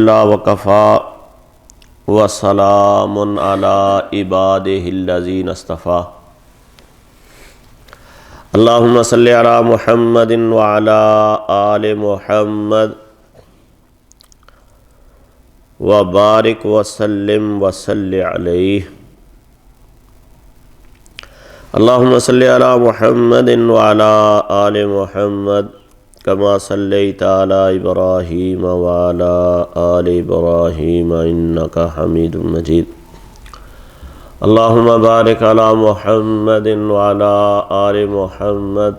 للہ وکفا وسلام علی عبادہ الذین اصطفیٰ اللہم صلی علی محمد وعلی آل محمد وبارک وسلم وصلی علیہ اللہم صلی علی محمد وعلی آل محمد کما صلیت علی ابراہیم وعلی آل ابراہیم انک حمید مجید اللہم بارک علی محمد وعلی آل محمد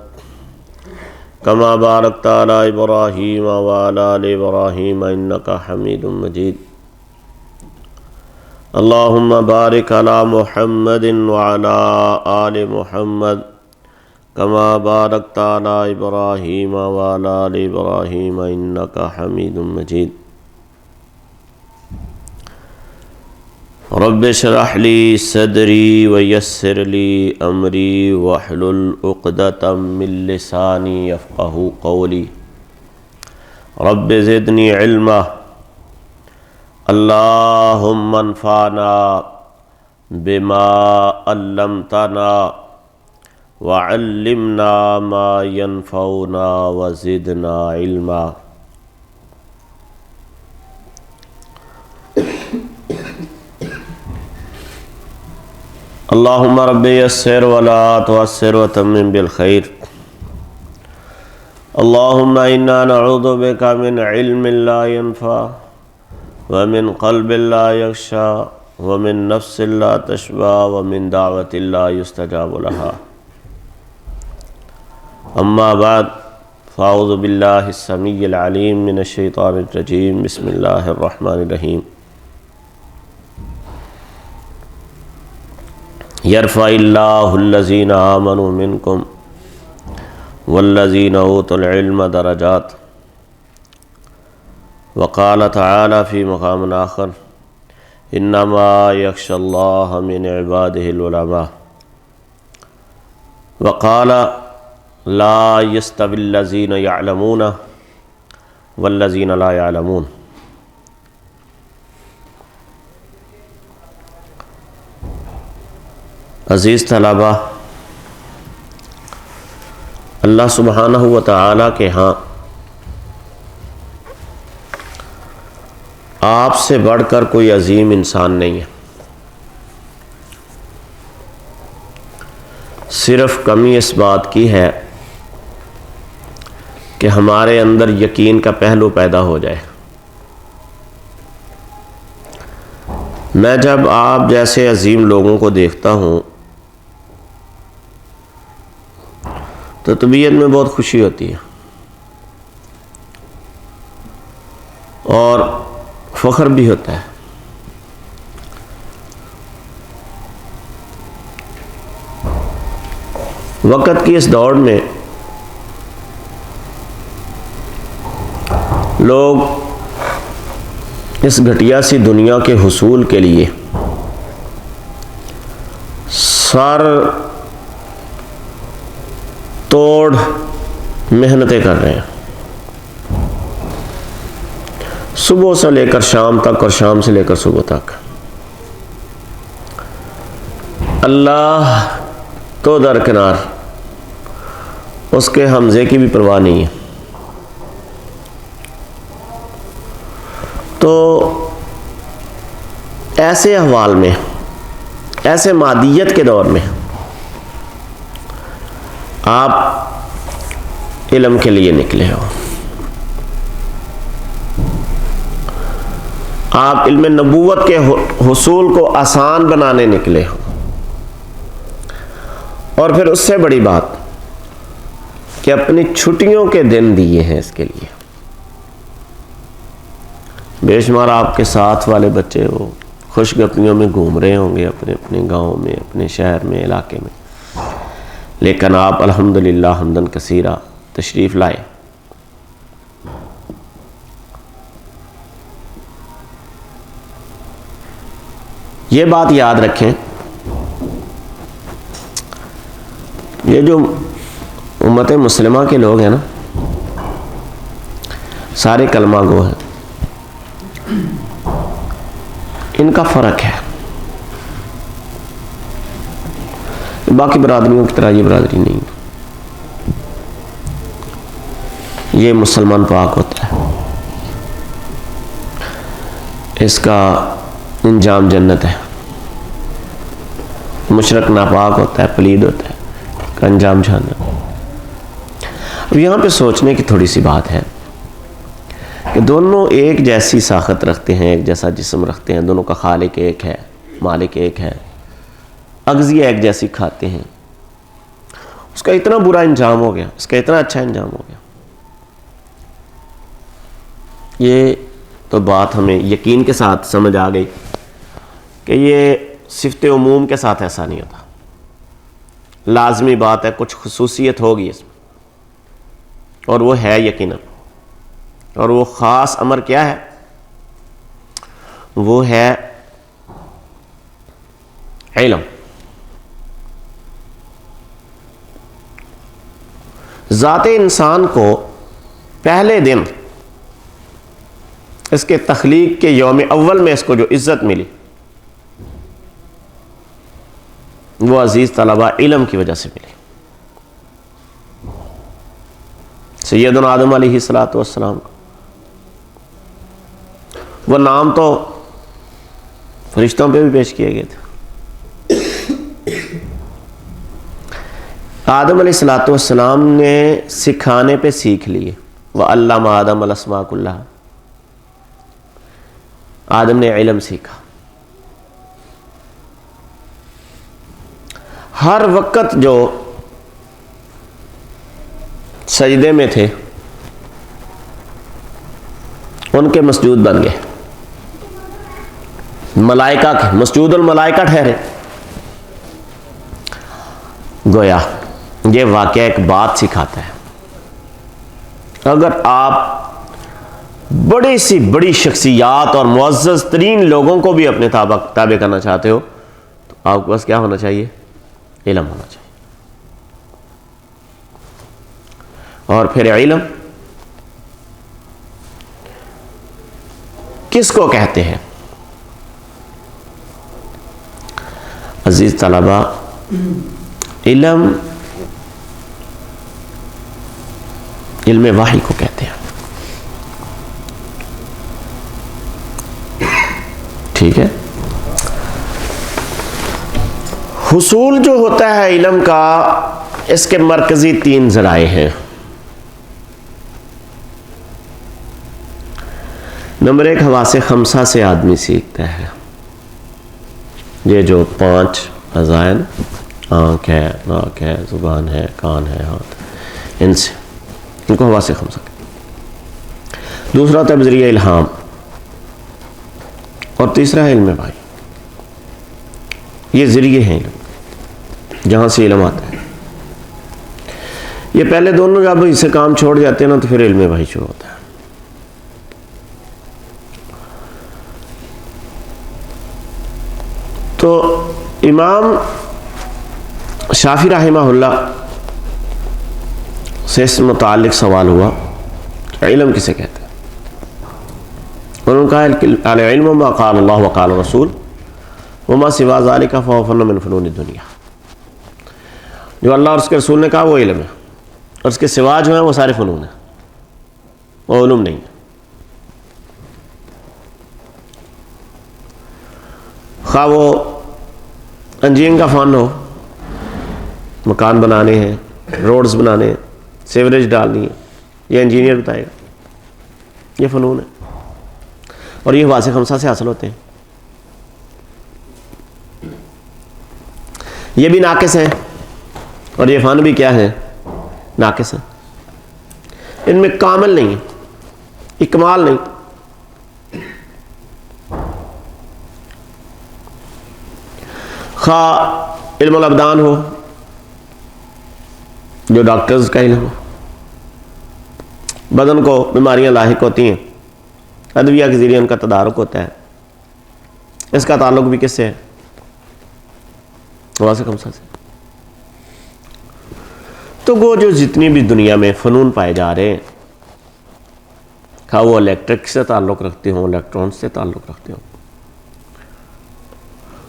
کما بارکت علی ابراہیم وعلی آل ابراہیم انک حمید مجید اللہم بارک علی محمد وعلی آل محمد کما بارکت علی ابراہیم وعلی آل ابراہیم انک حمید مجید رب اشرح لی صدری ویسر لی امری واحلل عقدۃ من لسانی یفقہوا قولی رب زدنی علما اللہم انفعنا بما علمتنا وعلمنا ما ينفعنا وزدنا علما اللہم رب یسر ولا تعسر وتمم بالخیر اللہم انا نعوذ بک من علم لا ينفع ومن قلب لا یخشع ومن نفس لا تشبع ومن دعوت لا يستجاب لها اما بعد فاعوذ باللہ السمیع العلیم من الشیطان الرجیم بسم اللہ الرحمن الرحیم یرفع اللہ الذین آمنوا منکم والذین اوتوا العلم درجات وقال تعالی فی مقام آخر انما یخشى اللہ من عبادہ العلماء وقال لا يستوي الذين يعلمون والذين لا يعلمون عزیز طلبہ، اللہ سبحانہ و تعالیٰ کے ہاں آپ سے بڑھ کر کوئی عظیم انسان نہیں ہے. صرف کمی اس بات کی ہے کہ ہمارے اندر یقین کا پہلو پیدا ہو جائے. میں جب آپ جیسے عظیم لوگوں کو دیکھتا ہوں تو طبیعت میں بہت خوشی ہوتی ہے اور فخر بھی ہوتا ہے. وقت کی اس دوڑ میں لوگ اس گھٹیا سی دنیا کے حصول کے لیے سر توڑ محنتیں کر رہے ہیں، صبح سے لے کر شام تک اور شام سے لے کر صبح تک. اللہ تو درکنار، اس کے حمزے کی بھی پرواہ نہیں ہے. تو ایسے احوال میں، ایسے مادیت کے دور میں آپ علم کے لیے نکلے ہو، آپ علم نبوت کے حصول کو آسان بنانے نکلے ہو، اور پھر اس سے بڑی بات کہ اپنی چھٹیوں کے دن دیے ہیں اس کے لیے. بے شمار آپ کے ساتھ والے بچے وہ خوش گپیوں میں گھوم رہے ہوں گے اپنے اپنے گاؤں میں، اپنے شہر میں، علاقے میں، لیکن آپ الحمدللہ حمدن کثیرہ تشریف لائے. یہ بات یاد رکھیں، یہ جو امت مسلمہ کے لوگ ہیں نا، سارے کلمہ گو ہیں. ان کا فرق ہے. باقی برادریوں کی طرح یہ برادری نہیں. یہ مسلمان پاک ہوتا ہے، اس کا انجام جنت ہے. مشرک ناپاک ہوتا ہے، پلید ہوتا ہے، کا انجام جہنم. اب یہاں پہ سوچنے کی تھوڑی سی بات ہے کہ دونوں ایک جیسی ساخت رکھتے ہیں، ایک جیسا جسم رکھتے ہیں، دونوں کا خالق ایک ہے، مالک ایک ہے، اغذیہ ایک جیسی کھاتے ہیں. اس کا اتنا برا انجام ہو گیا، اس کا اتنا اچھا انجام ہو گیا. یہ تو بات ہمیں یقین کے ساتھ سمجھ آ گئی کہ یہ صفت عموم کے ساتھ ایسا نہیں ہوتا. لازمی بات ہے، کچھ خصوصیت ہوگی اس میں، اور وہ ہے یقیناً. اور وہ خاص امر کیا ہے؟ وہ ہے علم. ذات انسان کو پہلے دن اس کے تخلیق کے یوم اول میں اس کو جو عزت ملی، وہ عزیز طلبہ علم کی وجہ سے ملی. سیدنا آدم علیہ السلام کو وہ نام تو فرشتوں پہ بھی پیش کیے گئے تھے. آدم علیہ السلام نے سکھانے پہ سیکھ لیے. وَعَلَّمَ آدَمَ الْأَسْمَاءَ كُلَّهَا. آدم نے علم سیکھا. ہر وقت جو سجدے میں تھے ان کے مسجود بن گئے. ملائکہ کے مسجود الملائکہ ٹھہرے. گویا یہ واقعہ ایک بات سکھاتا ہے، اگر آپ بڑی سی بڑی شخصیات اور معزز ترین لوگوں کو بھی اپنے تابع کرنا چاہتے ہو تو آپ کے پاس کیا ہونا چاہیے؟ علم ہونا چاہیے. اور پھر علم کس کو کہتے ہیں؟ عزیز طلبہ، علم وحی کو کہتے ہیں. ٹھیک ہے. حصول جو ہوتا ہے علم کا، اس کے مرکزی 3 ذرائع ہیں. نمبر 1، حواس خمسہ سے آدمی سیکھتا ہے. یہ جو 5 اعضاء ہیں، آنکھ ہے، ناک ہے، زبان ہے، کان ہے، ہاتھ، ان سے، ان کو حواس خمسہ. دوسرا ہوتا ہے بذریعہ الہام، اور تیسرا ہے علم وحی. یہ ذریعے ہیں علم، جہاں سے علم آتا ہے. یہ پہلے دونوں جب اسے کام چھوڑ جاتے ہیں نا تو پھر علم وحی شروع ہوتا ہے. تو امام شافعی رحمہ اللہ سے اس متعلق سوال ہوا کہ علم کسے کہتے ہیں؟ انہوں نے کہا العلم ما قال اللہ وقال رسول وما سوا ذلک فهو فن من فنون الدنیا. جو اللہ اور اس کے رسول نے کہا وہ علم ہے، اور اس کے سوا جو ہیں وہ سارے فنون ہیں، وہ علم نہیں ہے. خواہ وہ انجینئرنگ کا فن ہو، مکان بنانے ہیں، روڈز بنانے ہیں، سیوریج ڈالنی ہے، یہ انجینئر بتائے گا. یہ فنون ہے، اور یہ حواس خمسہ سے حاصل ہوتے ہیں. یہ بھی ناقص ہیں، اور یہ فن بھی کیا ہے؟ ناقص ہیں. ان میں کامل نہیں ہے، اکمال نہیں. خواہ علم الابدان ہو، جو ڈاکٹرز کا علم ہو، بدن کو بیماریاں لاحق ہوتی ہیں، ادویہ کے ذریعے ان کا تدارک ہوتا ہے، اس کا تعلق بھی کس سے ہے؟ حواس خمسہ سے. تو وہ جو جتنی بھی دنیا میں فنون پائے جا رہے ہیں، خواہ وہ الیکٹرک سے تعلق رکھتے ہوں، الیکٹرون سے تعلق رکھتے ہوں،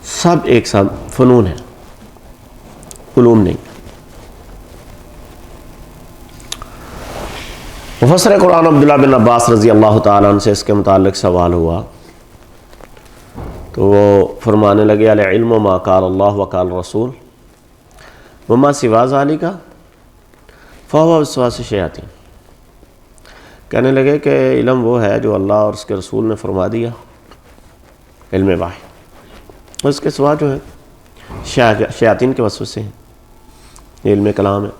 سب ایک ساتھ فنون ہیں، علوم نہیں۔ مفسر قرآن عبداللہ بن عباس رضی اللہ تعالیٰ عنہ سے اس کے متعلق سوال ہوا تو وہ فرمانے لگے العلم ما قال اللہ وقال رسول وما سوا ذالک فہو وسواس الشیاطین۔ کہنے لگے کہ علم وہ ہے جو اللہ اور اس کے رسول نے فرما دیا، علم واحد، اس کے سوا جو ہے شیاطین کے وسوسے ہیں، یہ علم کلام ہے۔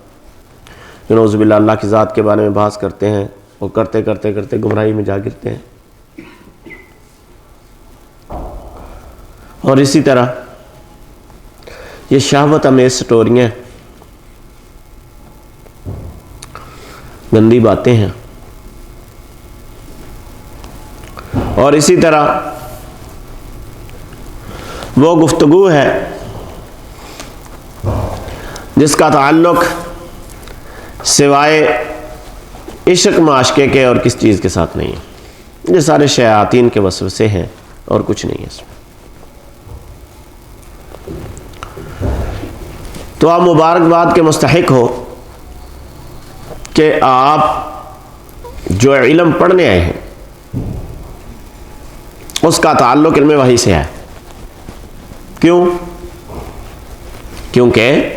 نعوذ باللہ اللہ کی ذات کے بارے میں بحث کرتے ہیں، وہ کرتے کرتے کرتے گمراہی میں جا گرتے ہیں۔ اور اسی طرح یہ شہوت امیز سٹوریاں، گندی باتیں ہیں، اور اسی طرح وہ گفتگو ہے جس کا تعلق سوائے عشق معاشقے کے اور کس چیز کے ساتھ نہیں ہے۔ یہ سارے شیاطین کے وسوسے ہیں اور کچھ نہیں ہے اس میں۔ تو آپ مبارکباد کے مستحق ہو کہ آپ جو علم پڑھنے آئے ہیں اس کا تعلق علم وحی سے ہے۔ کیوں؟ کیونکہ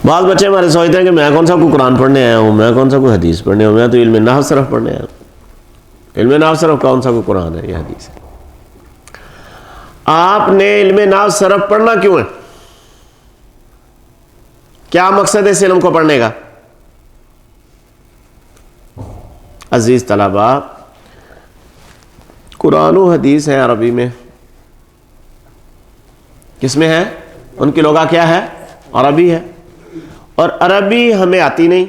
بعض بچے ہمارے سوچتے ہیں کہ میں کون سا کوئی قرآن پڑھنے آیا ہوں، میں کون سا کوئی حدیث پڑھنے ہوں، میں تو علم نحو صرف پڑھنے آیا ہوں۔ علم نحو صرف کون سا کوئی قرآن ہے یا حدیث ہے؟ آپ نے علم نحو صرف پڑھنا کیوں ہے؟ کیا مقصد ہے اس علم کو پڑھنے کا؟ عزیز طلباء، قرآن و حدیث ہے عربی میں، کس میں ہے؟ ان کی لغہ کیا ہے؟ عربی ہے، اور عربی ہمیں آتی نہیں۔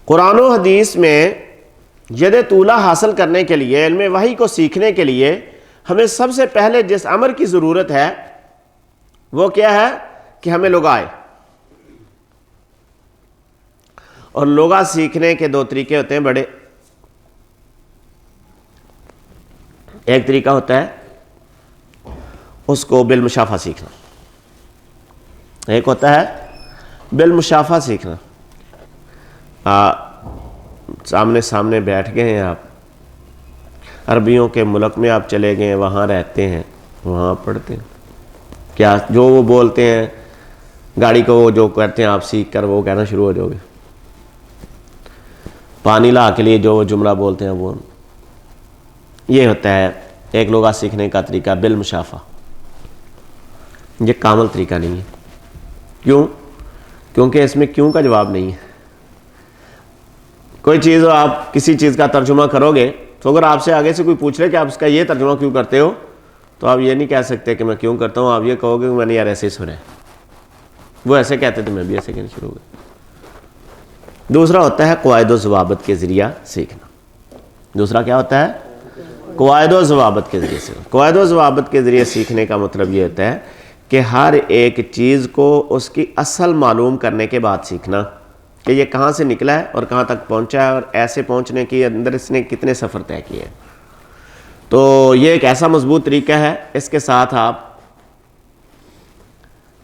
قرآن و حدیث میں ید طولہ حاصل کرنے کے لیے، علم وحی کو سیکھنے کے لیے ہمیں سب سے پہلے جس امر کی ضرورت ہے وہ کیا ہے؟ کہ ہمیں لغہ آئے۔ اور لغہ سیکھنے کے دو طریقے ہوتے ہیں بڑے۔ ایک طریقہ ہوتا ہے اس کو بالمشافہ سیکھنا، ایک ہوتا ہے بالمشافہ سیکھنا۔ سامنے سامنے بیٹھ گئے ہیں آپ، عربیوں کے ملک میں آپ چلے گئے ہیں، وہاں رہتے ہیں، وہاں پڑھتے ہیں، کیا جو وہ بولتے ہیں گاڑی کو، وہ جو کہتے ہیں آپ سیکھ کر وہ کہنا شروع ہو جاؤ گے۔ پانی لا کے لیے جو وہ جملہ بولتے ہیں وہ، یہ ہوتا ہے ایک لغہ سیکھنے کا طریقہ بالمشافہ۔ یہ کامل طریقہ نہیں ہے۔ کیوں؟ کیونکہ اس میں کیوں کا جواب نہیں ہے۔ کوئی چیز ہو، آپ کسی چیز کا ترجمہ کرو گے تو اگر آپ سے آگے سے کوئی پوچھ لے کہ آپ اس کا یہ ترجمہ کیوں کرتے ہو، تو آپ یہ نہیں کہہ سکتے کہ میں کیوں کرتا ہوں، آپ یہ کہو گے کہ میں نے یار ایسے ہی سنا ہے، وہ ایسے کہتے تو میں بھی ایسے کہنا شروع ہو گیا۔ دوسرا ہوتا ہے قواعد و ضوابط کے ذریعہ سیکھنا۔ دوسرا کیا ہوتا ہے؟ قواعد و ضوابط کے ذریعے سیکھنا۔ قواعد و ضوابط کے ذریعے سیکھنے کا مطلب یہ ہوتا ہے کہ ہر ایک چیز کو اس کی اصل معلوم کرنے کے بعد سیکھنا کہ یہ کہاں سے نکلا ہے اور کہاں تک پہنچا ہے، اور ایسے پہنچنے کے اندر اس نے کتنے سفر طے کیے ہیں۔ تو یہ ایک ایسا مضبوط طریقہ ہے، اس کے ساتھ آپ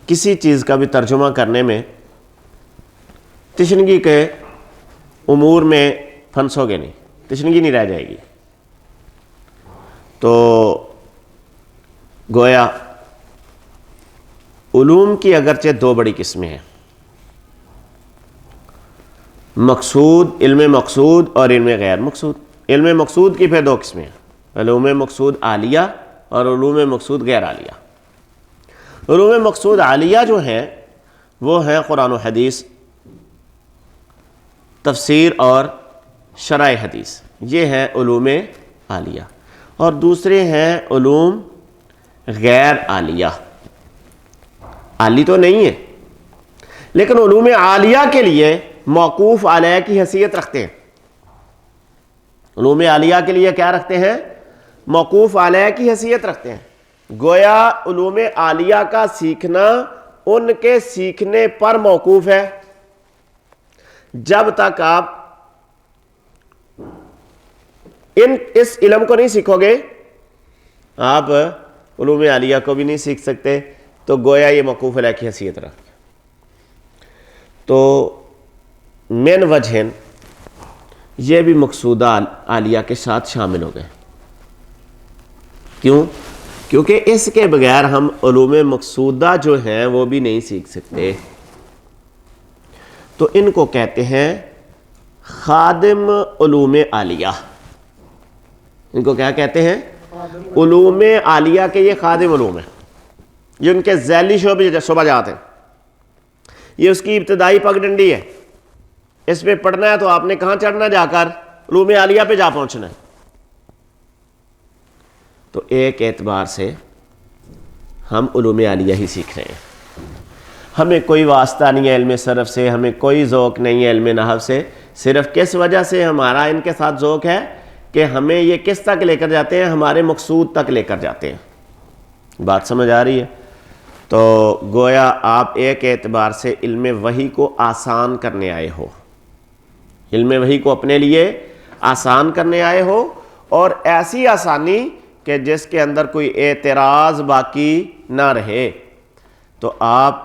کسی چیز کا بھی ترجمہ کرنے میں تشنگی کے امور میں پھنسو گے نہیں، تشنگی نہیں رہ جائے گی۔ تو گویا علوم کی اگرچہ دو بڑی قسمیں ہیں، مقصود، علم مقصود اور علم غیر مقصود۔ علم مقصود کی پھر دو قسمیں ہیں، علوم مقصود عالیہ اور علوم مقصود غیر عالیہ۔ علوم مقصود عالیہ جو ہیں وہ ہیں قرآن و حدیث، تفسیر اور شرح حدیث، یہ ہیں علوم عالیہ۔ اور دوسرے ہیں علوم غیر عالیہ، عالی تو نہیں ہے لیکن علوم عالیہ کے لیے موقوف علیہ کی حیثیت رکھتے ہیں۔ علوم عالیہ کے لیے کیا رکھتے ہیں؟ موقوف علیہ کی حیثیت رکھتے ہیں۔ گویا علوم عالیہ کا سیکھنا ان کے سیکھنے پر موقوف ہے، جب تک آپ اس علم کو نہیں سیکھو گے آپ علوم عالیہ کو بھی نہیں سیکھ سکتے، تو گویا یہ موقوف علیہ کی حیثیت رکھ۔ تو من وجہن یہ بھی مقصودہ عالیہ کے ساتھ شامل ہو گئے۔ کیوں؟ کیونکہ اس کے بغیر ہم علوم مقصودہ جو ہیں وہ بھی نہیں سیکھ سکتے۔ تو ان کو کہتے ہیں خادم علوم عالیہ۔ ان کو کیا کہتے ہیں؟ علوم عالیہ کے یہ خادم علوم ہیں، یہ ان کے ذیلی شعبہ جات ہیں، یہ اس کی ابتدائی پگڈنڈی ہے۔ اس پہ پڑھنا ہے تو آپ نے کہاں چڑھنا؟ جا کر علوم عالیہ پہ جا پہنچنا ہے۔ تو ایک اعتبار سے ہم علوم عالیہ ہی سیکھ رہے ہیں، ہمیں کوئی واسطہ نہیں ہے علم صرف سے، ہمیں کوئی ذوق نہیں ہے علم نحو سے۔ صرف کس وجہ سے ہمارا ان کے ساتھ ذوق ہے کہ ہمیں یہ کس تک لے کر جاتے ہیں؟ ہمارے مقصود تک لے کر جاتے ہیں۔ بات سمجھ آ رہی ہے؟ تو گویا آپ ایک اعتبار سے علم وحی کو آسان کرنے آئے ہو، علم وحی کو اپنے لیے آسان کرنے آئے ہو، اور ایسی آسانی کہ جس کے اندر کوئی اعتراض باقی نہ رہے۔ تو آپ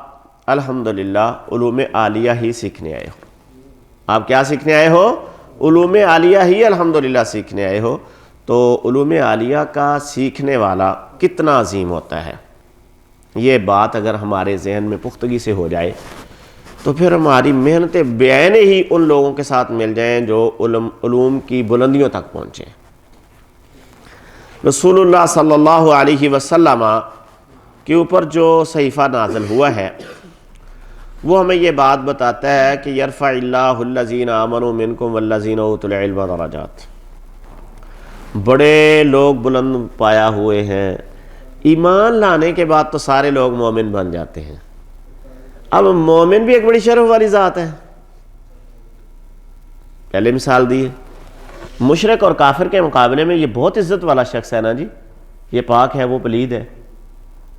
الحمدللہ علوم عالیہ ہی سیکھنے آئے ہو۔ آپ کیا سیکھنے آئے ہو؟ علوم عالیہ ہی الحمدللہ سیکھنے آئے ہو۔ تو علوم عالیہ کا سیکھنے والا کتنا عظیم ہوتا ہے، یہ بات اگر ہمارے ذہن میں پختگی سے ہو جائے تو پھر ہماری محنتیں بعین ہی ان لوگوں کے ساتھ مل جائیں جو علوم کی بلندیوں تک پہنچیں۔ رسول اللہ صلی اللہ علیہ وسلم کے اوپر جو صحیفہ نازل ہوا ہے وہ ہمیں یہ بات بتاتا ہے کہ یرفع اللہ الذین آمنوا منکم والذین اوتوا العلم درجات، بڑے لوگ بلند پایا ہوئے ہیں۔ ایمان لانے کے بعد تو سارے لوگ مومن بن جاتے ہیں، اب مومن بھی ایک بڑی شرف والی ذات ہے۔ پہلے مثال دی ہے، مشرک اور کافر کے مقابلے میں یہ بہت عزت والا شخص ہے نا جی، یہ پاک ہے وہ پلید ہے،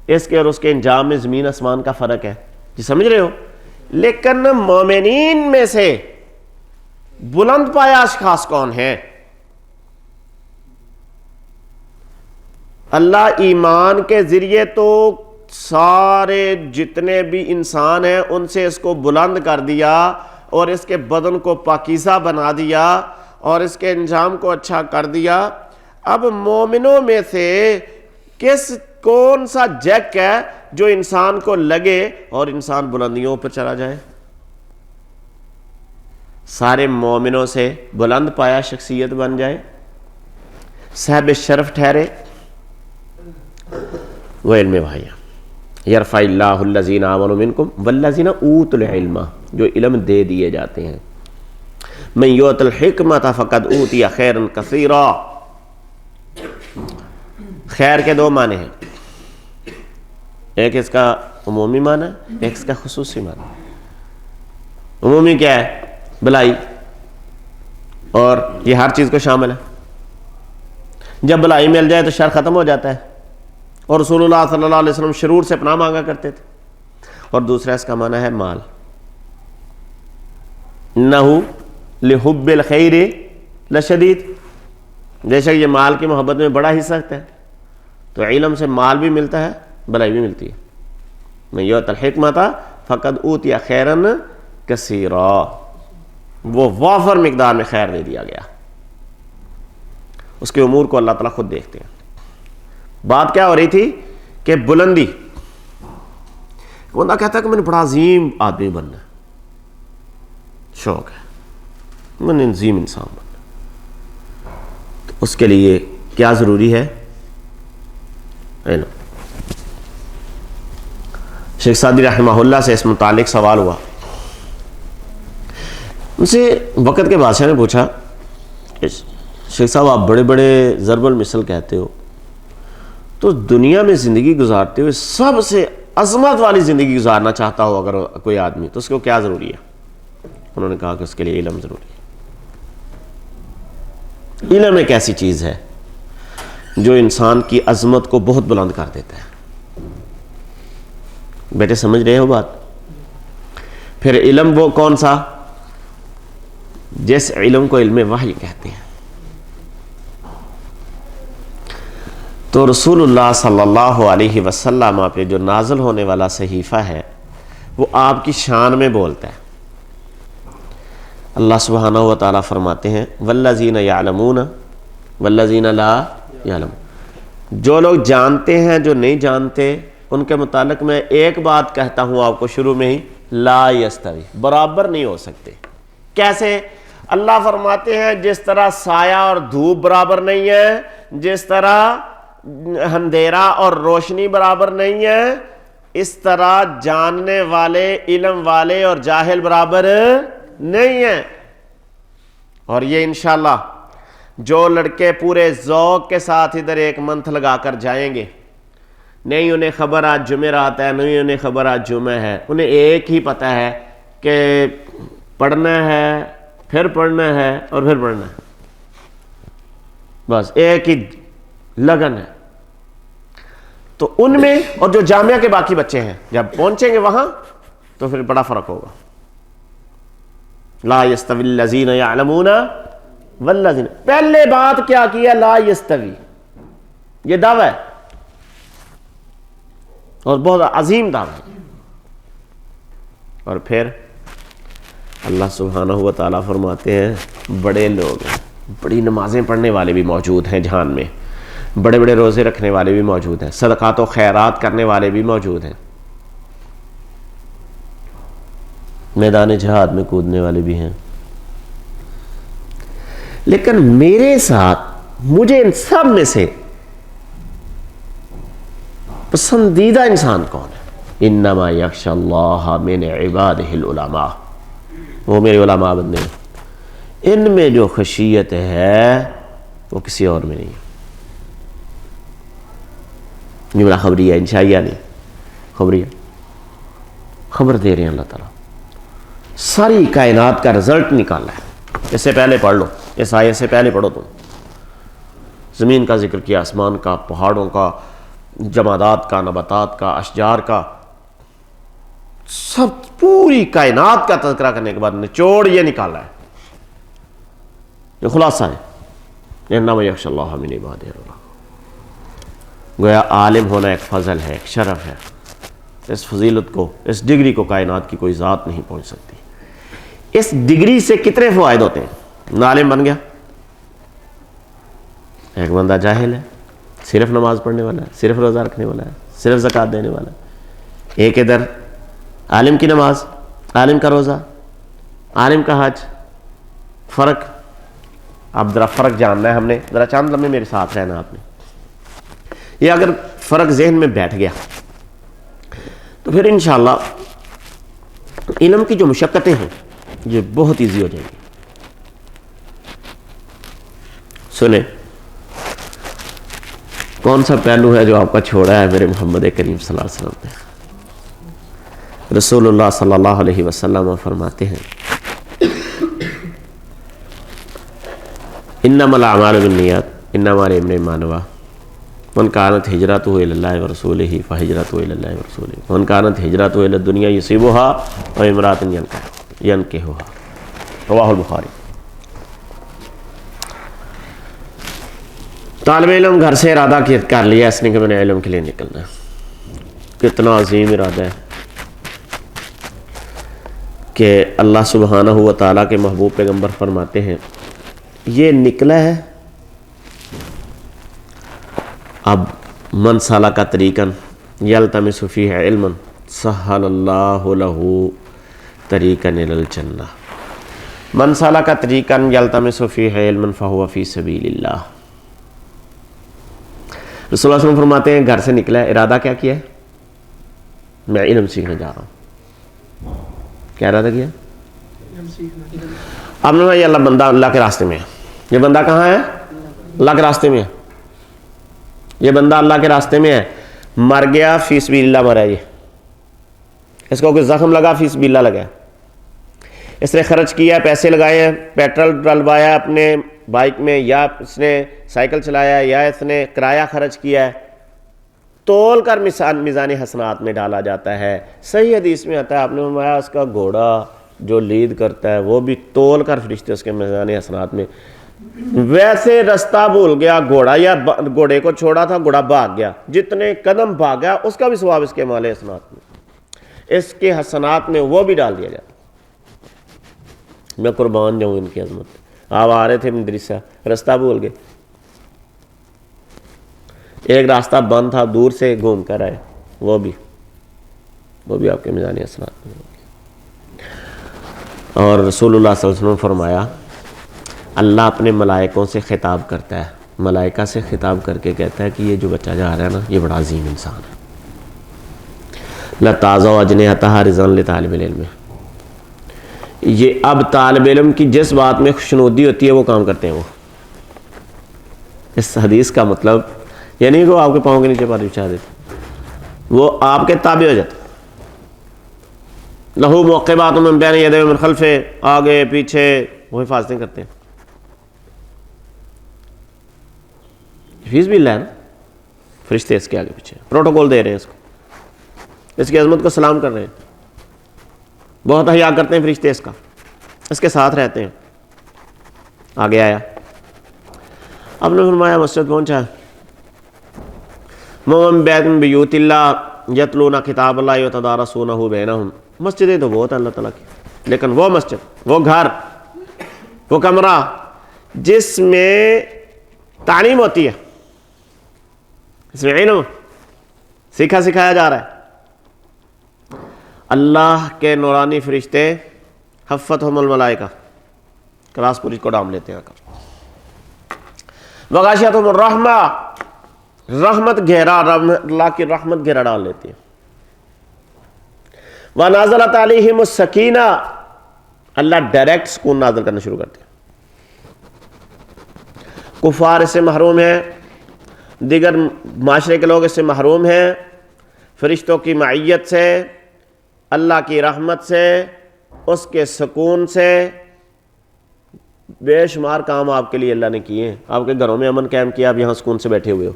اس کے اور اس کے انجام میں زمین آسمان کا فرق ہے جی، سمجھ رہے ہو؟ لیکن مومنین میں سے بلند پایا اشخاص کون ہیں؟ اللہ ایمان کے ذریعے تو سارے جتنے بھی انسان ہیں ان سے اس کو بلند کر دیا، اور اس کے بدن کو پاکیزہ بنا دیا، اور اس کے انجام کو اچھا کر دیا۔ اب مومنوں میں سے کون سا جیک ہے جو انسان کو لگے اور انسان بلندیوں پر چلا جائے؟ سارے مومنوں سے بلند پایا شخصیت بن جائے، صاحب شرف ٹھہرے، وہ علم وحی۔ یرفع اللہ الذین آمنوا منکم والذین اوتوا العلم، جو علم دے دیے جاتے ہیں۔ من یؤت الحکمۃ فقد اوتی خیرا کثیرا، خیر کے دو معنی ہیں، ایک اس کا عمومی معنی ہے، ایک اس کا خصوصی معنی ہے۔ عمومی کیا ہے؟ بلائی، اور یہ ہر چیز کو شامل ہے۔ جب بلائی مل جائے تو شر ختم ہو جاتا ہے، اور رسول اللہ صلی اللہ علیہ وسلم شرور سے پناہ مانگا کرتے تھے۔ اور دوسرا اس کا معنی ہے مال، انہ لحب الخیر لشدید، بے شک یہ مال کی محبت میں بڑا حصہ ہے۔ تو علم سے مال بھی ملتا ہے، بلائی بھی ملتی ہے۔ من یؤت الحکمۃ فقد اوتی خیرا کثیرا، وہ وافر مقدار میں خیر دے دیا گیا، اس کے امور کو اللہ تعالیٰ خود دیکھتے ہیں۔ بات کیا ہو رہی تھی کہ بلندی، بندہ کہتا ہے کہ میں نے بڑا عظیم آدمی بننا ہے، شوق ہے میں نے عظیم انسان بننا، تو اس کے لیے کیا ضروری ہے؟ علم۔ شیخ سعدی رحمہ اللہ سے اس متعلق سوال ہوا، ان سے وقت کے بادشاہ نے پوچھا شیخ صاحب آپ بڑے بڑے ضرب المثل کہتے ہو، تو دنیا میں زندگی گزارتے ہوئے سب سے عظمت والی زندگی گزارنا چاہتا ہو اگر کوئی آدمی، تو اس کو کیا ضروری ہے؟ انہوں نے کہا کہ اس کے لیے علم ضروری ہے۔ علم ایک ایسی چیز ہے جو انسان کی عظمت کو بہت بلند کر دیتا ہے۔ بیٹے سمجھ رہے ہو بات؟ پھر علم وہ کون سا جس علم کو علم وحی کہتے ہیں. تو رسول اللہ صلی اللہ علیہ وسلم پہ جو نازل ہونے والا صحیفہ ہے وہ آپ کی شان میں بولتا ہے. اللہ سبحانہ و تعالیٰ فرماتے ہیں والذین یعلمون والذین لا یعلمون. جو لوگ جانتے ہیں جو نہیں جانتے ان کے متعلق میں ایک بات کہتا ہوں آپ کو شروع میں ہی، لا یستوی، برابر نہیں ہو سکتے. کیسے؟ اللہ فرماتے ہیں جس طرح سایہ اور دھوپ برابر نہیں ہے، جس طرح اندھیرا اور روشنی برابر نہیں ہے، اس طرح جاننے والے، علم والے اور جاہل برابر نہیں ہیں. اور یہ انشاءاللہ جو لڑکے پورے ذوق کے ساتھ ادھر ایک منتھ لگا کر جائیں گے، نہیں انہیں خبر آج جمعرات ہے، نہیں انہیں خبر آج جمعہ ہے، انہیں ایک ہی پتہ ہے کہ پڑھنا ہے، پھر پڑھنا ہے اور پھر پڑھنا ہے، بس ایک ہی لگن ہے. تو ان میں اور جو جامعہ کے باقی بچے ہیں جب پہنچیں گے وہاں تو پھر بڑا فرق ہوگا. لا یستوی الذین یعلمون والذین، پہلے بات کیا کیا؟ لا یستوی، یہ دعویٰ ہے اور بہت عظیم دعویٰ ہے. اور پھر اللہ سبحانہ و تعالیٰ فرماتے ہیں بڑے لوگ ہیں، بڑی نمازیں پڑھنے والے بھی موجود ہیں جہان میں، بڑے بڑے روزے رکھنے والے بھی موجود ہیں، صدقات و خیرات کرنے والے بھی موجود ہیں، میدان جہاد میں کودنے والے بھی ہیں. لیکن میرے ساتھ مجھے ان سب میں سے پسندیدہ انسان کون ہے؟ انما یخشی اللہ من عبادہ العلماء، وہ میرے علماء بندے ہیں، ان میں جو خشیت ہے وہ کسی اور میں نہیں ہے. یہ میرا خبریہ انشائیہ نہیں، خبریہ خبر دے رہے ہیں اللہ تعالیٰ. ساری کائنات کا رزلٹ نکالا ہے. اس سے پہلے پڑھ لو، اس آیت سے پہلے پڑھو. تم زمین کا ذکر کیا، آسمان کا، پہاڑوں کا، جمادات کا، نباتات کا، اشجار کا، سب پوری کائنات کا تذکرہ کرنے کے بعد نچوڑ یہ نکالا ہے، یہ خلاصہ ہے. انما یخشی اللہ من عبادہ العلماء. گویا عالم ہونا ایک فضل ہے، ایک شرف ہے. اس فضیلت کو، اس ڈگری کو کائنات کی کوئی ذات نہیں پہنچ سکتی. اس ڈگری سے کتنے فوائد ہوتے ہیں؟ عالم بن گیا، ایک بندہ جاہل ہے، صرف نماز پڑھنے والا ہے، صرف روزہ رکھنے والا ہے، صرف زکوٰۃ دینے والا ہے. ایک ادھر عالم کی نماز، عالم کا روزہ، عالم کا حج. فرق، اب ذرا فرق جاننا ہے ہم نے، ذرا چند لمحے میرے ساتھ رہنا آپ نے. یہ اگر فرق ذہن میں بیٹھ گیا تو پھر انشاءاللہ علم کی جو مشقتیں ہیں یہ بہت ایزی ہو جائیں گی. سنیں، کون سا پہلو ہے جو آپ کا چھوڑا ہے میرے محمد کریم صلی اللہ علیہ وسلم نے؟ رسول اللہ صلی اللہ علیہ وسلم فرماتے ہیں انما الاعمال بالنیات انما لامرئ ما نوی من كانت هجرته الى الله ورسوله فهجرته الى الله ورسوله ومن كانت هجرته الى الدنيا يصيبها وامرأة ينكحها. رواه البخاری. طالب علم گھر سے ارادہ کر لیا اس نے کہ میں نے علم کے لیے نکلنا ہے. کتنا عظیم ارادہ ہے کہ اللہ سبحانہ و تعالیٰ کے محبوب پیغمبر فرماتے ہیں یہ نکلا ہے. اب من سلک طریقا یلتمس فیہ علما سہل اللہ لہ طریقا الی الجنہ. من سلک طریقا یلتمس فیہ علما فہو فی سبیل اللہ. رسول اللہ صلی اللہ علیہ وسلم فرماتے ہیں گھر سے نکلا ہے، ارادہ کیا کیا ہے؟ میں علم سیکھنے جا رہا ہوں. کیا ارادہ کیا؟ اب نے یہ اللہ بندہ اللہ کے راستے میں ہے. یہ بندہ کہاں ہے؟ اللہ کے راستے میں ہے. یہ بندہ اللہ کے راستے میں ہے، مر گیا فی سبیل اللہ مرا. یہ اس کو کوئی زخم لگا فی سبیل اللہ لگا، اس نے خرچ کیا، پیسے لگائے ہیں، پیٹرول ڈلوایا اپنے بائک میں، یا اس نے سائیکل چلایا، یا اس نے کرایہ خرچ کیا ہے، تول کر میزان حسنات میں ڈالا جاتا ہے. صحیح حدیث میں آتا ہے، آپ نے فرمایا اس کا گھوڑا جو لید کرتا ہے وہ بھی تول کر فرشتے اس کے میزان حسنات میں. ویسے رستہ بھول گیا گھوڑا یا گھوڑے کو چھوڑا تھا گھوڑا بھاگ گیا, جتنے قدم بھاگا اس کا بھی ثواب اس کے مال حسنات میں, اس کے حسنات میں وہ بھی ڈال دیا جاتا. میں قربان جاؤں ان کی عظمت. آپ آ رہے تھے مدرسہ, رستہ بھول گئے, ایک راستہ بند تھا, دور سے گھوم کر آئے, وہ بھی آپ کے میزان حسنات میں. اور رسول اللہ صلی اللہ علیہ وسلم نے فرمایا اللہ اپنے ملائکوں سے خطاب کرتا ہے, ملائکہ سے خطاب کر کے کہتا ہے کہ یہ جو بچہ جا رہا ہے نا یہ بڑا عظیم انسان ہے. لَتَعْزَوْ أَجْنِحَتَهَا رِضًا لِطَالِبِ الْعِلْمِ. یہ اب طالب علم کی جس بات میں خوشنودی ہوتی ہے وہ کام کرتے ہیں. وہ اس حدیث کا مطلب یہ نہیں کہ وہ آپ کے پاؤں کے نیچے پانی بچھا دیتے, وہ آپ کے تابع ہو جاتے. لہو معقبات من بین یدیہ ومن خلفہ, آگے پیچھے وہ حفاظتیں کرتے ہیں. حفیظ بھی اللہ ہے نا, فرشتے اس کے آگے پیچھے پروٹوکول دے رہے ہیں, اس کو, اس کی عظمت کو سلام کر رہے ہیں, بہت حیا کرتے ہیں فرشتے اس کا, اس کے ساتھ رہتے ہیں. آگے آیا, اب نے فرمایا مسجد پہنچا, مَن بَیْتٍ مِن بِیُوتِ اللَّهِ یتلون کتاب اللہ یتدارسونہ بینہم. مسجدیں تو بہت ہیں اللہ تعالیٰ کی, لیکن وہ مسجد, وہ گھر, وہ کمرہ جس میں تعلیم ہوتی ہے, اس میں علم سیکھا سکھایا جا رہا ہے. اللہ کے نورانی فرشتے حفتہم الملائکہ کلاس پوری کو ڈام لیتے ہیں. وغاشیتہم الرحمہ, رحمت گھیرا, اللہ کی رحمت گھیرا ڈال لیتی ہے. وَنَازَلَتْ عَلَيْهِمُ السَّكِينَةُ, اللہ ڈائریکٹ سکون نازل کرنا شروع کرتے ہیں. کفار اس سے محروم ہیں, دیگر معاشرے کے لوگ اس سے محروم ہیں. فرشتوں کی معیت سے, اللہ کی رحمت سے, اس کے سکون سے بے شمار کام آپ کے لیے اللہ نے کیے ہیں. آپ کے گھروں میں امن قائم کیا, آپ یہاں سکون سے بیٹھے ہوئے ہو,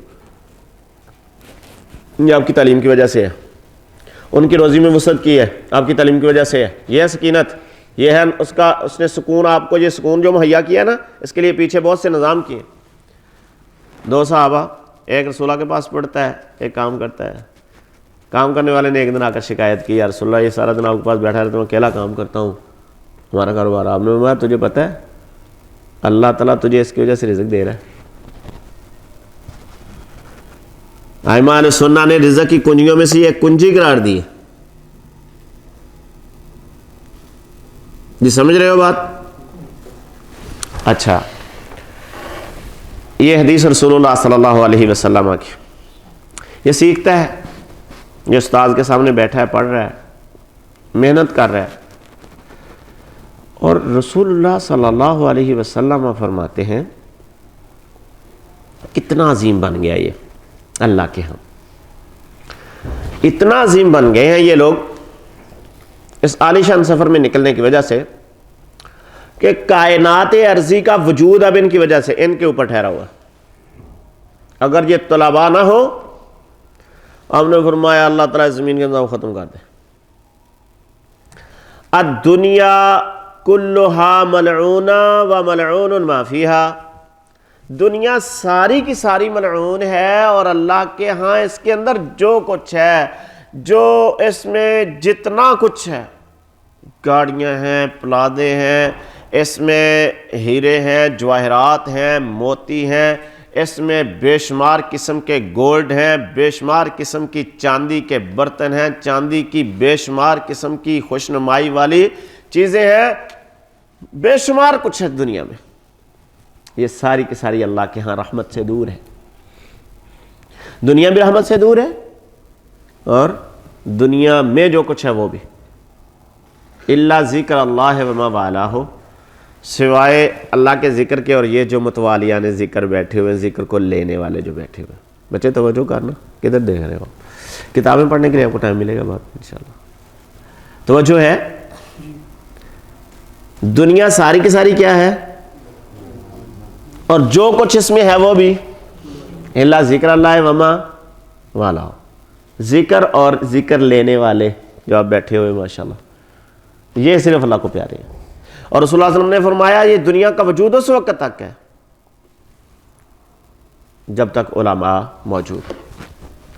یہ آپ کی تعلیم کی وجہ سے ہے. ان کی روزی میں وسعت کی ہے, آپ کی تعلیم کی وجہ سے ہے. یہ ہے سکینت, یہ ہے اس نے سکون, آپ کو یہ سکون جو مہیا کیا نا, اس کے لیے پیچھے بہت سے نظام کیے. 2 صحابہ, ایک رسول اللہ کے پاس پڑھتا ہے, ایک کام کرتا ہے. کام کرنے والے نے ایک دن آ کر شکایت کی, یا رسول اللہ یہ سارا دن آپ کے پاس بیٹھا رہتا ہوں, اکیلا کام کرتا ہوں, ہمارا کاروبار. آپ نے فرمایا تجھے پتہ ہے اللہ تعالیٰ تجھے اس کی وجہ سے رزق دے رہا ہے. ائمہ اہل سنہ نے رزق کی کنجیوں میں سے ایک کنجی قرار دی. جی سمجھ رہے ہو بات؟ اچھا, یہ حدیث رسول اللہ صلی اللہ علیہ وسلم کی, یہ سیکھتا ہے, یہ استاذ کے سامنے بیٹھا ہے, پڑھ رہا ہے, محنت کر رہا ہے. اور رسول اللہ صلی اللہ علیہ وسلم فرماتے ہیں کتنا عظیم بن گیا یہ اللہ کے ہاں, اتنا عظیم بن گئے ہیں یہ لوگ اس عالیشان سفر میں نکلنے کی وجہ سے کہ کائنات ارضی کا وجود اب ان کی وجہ سے ان کے اوپر ٹھہرا ہوا. اگر یہ طلباء نہ ہو, ہم نے فرمایا اللہ تعالیٰ زمین کے نظام ختم کر دے. الدنیا کلھا ملعونہ وملعون ما فیہا, دنیا ساری کی ساری ملعون ہے, اور اللہ کے ہاں اس کے اندر جو کچھ ہے, جو اس میں جتنا کچھ ہے, گاڑیاں ہیں, پلادے ہیں, اس میں ہیرے ہیں, جواہرات ہیں, موتی ہیں, اس میں بے شمار قسم کے گولڈ ہیں, بے شمار قسم کی چاندی کے برتن ہیں, چاندی کی بے شمار قسم کی خوشنمائی والی چیزیں ہیں, بے شمار کچھ ہے دنیا میں. یہ ساری کی ساری اللہ کے ہاں رحمت سے دور ہے. دنیا بھی رحمت سے دور ہے, اور دنیا میں جو کچھ ہے وہ بھی. الا ذکر اللہ وما والہ, سوائے اللہ کے ذکر کے, اور یہ جو متوالیان ذکر بیٹھے ہوئے, ذکر کو لینے والے جو بیٹھے ہوئے. بچے توجہ کرنا, کدھر دیکھ رہے ہو؟ کتابیں پڑھنے کے لیے آپ کو ٹائم ملے گا بعد انشاءاللہ. توجہ ہے, دنیا ساری کی ساری کیا ہے, اور جو کچھ اس میں ہے وہ بھی الا ذکر اللہ وما والہ, ذکر اور ذکر لینے والے جو آپ بیٹھے ہوئے ماشاءاللہ, یہ صرف اللہ کو پیارے ہیں. اور رسول اللہ صلی اللہ علیہ وسلم نے فرمایا یہ دنیا کا وجود اس وقت تک ہے جب تک علماء موجود.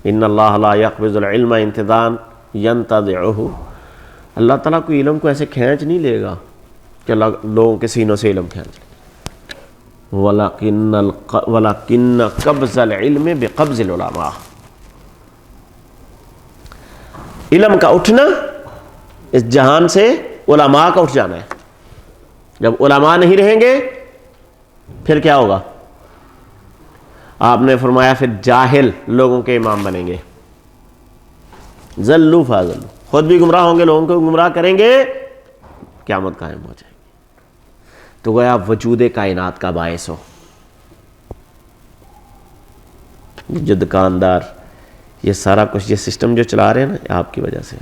ان اللہ لا یقبض العلم انتظام ینتزعہ، اللہ تعالیٰ کوئی علم کو ایسے کھینچ نہیں لے گا کہ اللہ لوگوں کے سینوں سے علم کھینچ لے. وَلَكِنَّ قَبْضَ الْعِلْمِ بِقَبْضِ الْعُلَمَاءِ، علم کا اٹھنا اس جہان سے علماء کا اٹھ جانا ہے. جب علماء نہیں رہیں گے پھر کیا ہوگا؟ آپ نے فرمایا پھر جاہل لوگوں کے امام بنیں گے. ذلوا فاضلوا، خود بھی گمراہ ہوں گے، لوگوں کو گمراہ کریں گے، قیامت قائم ہو جائے گی. تو گویا وجود کائنات کا باعث ہو. جو دکاندار یہ سارا کچھ، یہ سسٹم جو چلا رہے ہیں نا، آپ کی وجہ سے.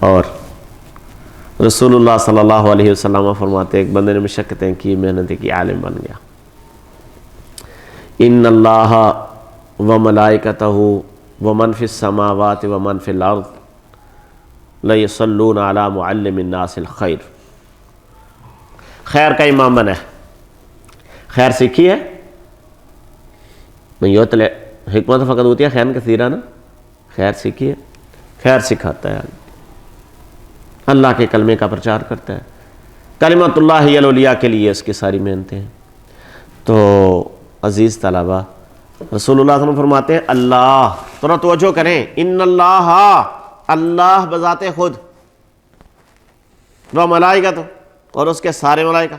اور رسول اللہ صلی اللہ علیہ وسلم فرماتے ایک بندے نے مشقتیں کی، محنتیں کی، عالم بن گیا. ان اللہ وملائکتہ ومن فی السماوات ومن فی الارض لَيُصَلُّونَ عَلَى مُعَلِّمِ النَّاسِ الْخَيْرِ، خیر کا امام بنا ہے، خیر سیکھی ہے. حکمت فقط ہوتی ہے خیر کثیرہ نا، خیر سیکھی ہے، خیر سکھاتا ہے، اللہ کے کلمے کا پرچار کرتا ہے. کلمۃ اللہ ہی العلیٰ کے لیے اس کی ساری محنتیں ہیں. تو عزیز طلبہ، رسول اللہ صلی اللہ علیہ وسلم فرماتے ہیں اللہ، تھوڑا توجہ کریں، ان اللہ بذات خود، وہ ملائکہ اور اس کے سارے ملائکہ،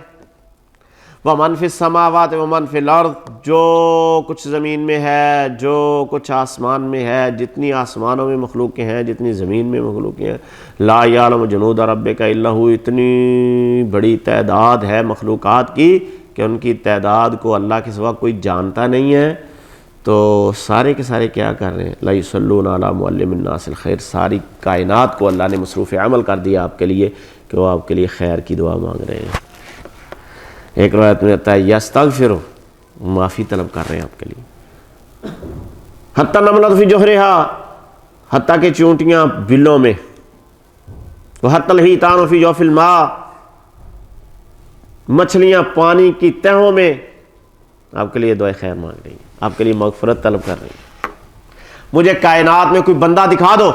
ومن فی السماوات ومن فی الارض، جو کچھ زمین میں ہے، جو کچھ آسمان میں ہے، جتنی آسمانوں میں مخلوقیں ہیں، جتنی زمین میں مخلوقیں ہیں. لا یعلم جنود ربک الا ھو، اتنی بڑی تعداد ہے مخلوقات کی کہ ان کی تعداد کو اللہ کے سوا کوئی جانتا نہیں ہے. تو سارے کے سارے کیا کر رہے ہیں؟ لا یصلون علی معلم الناس الخیر، ساری کائنات کو اللہ نے مصروف عمل کر دیا آپ کے لیے کہ وہ آپ کے لیے خیر کی دعا مانگ رہے ہیں. ایک روایت میں آتا ہے یستغفر، معافی طلب کر رہے ہیں آپ کے لیے. حتی النملۃ فی جحرہا، حتیٰ کہ چونٹیاں بلوں میں، وحتی الحیتان فی جوف الماء، مچھلیاں پانی کی تہوں میں آپ کے لیے دعائے خیر مانگ رہی ہیں، آپ کے لیے مغفرت طلب کر رہی ہیں. مجھے کائنات میں کوئی بندہ دکھا دو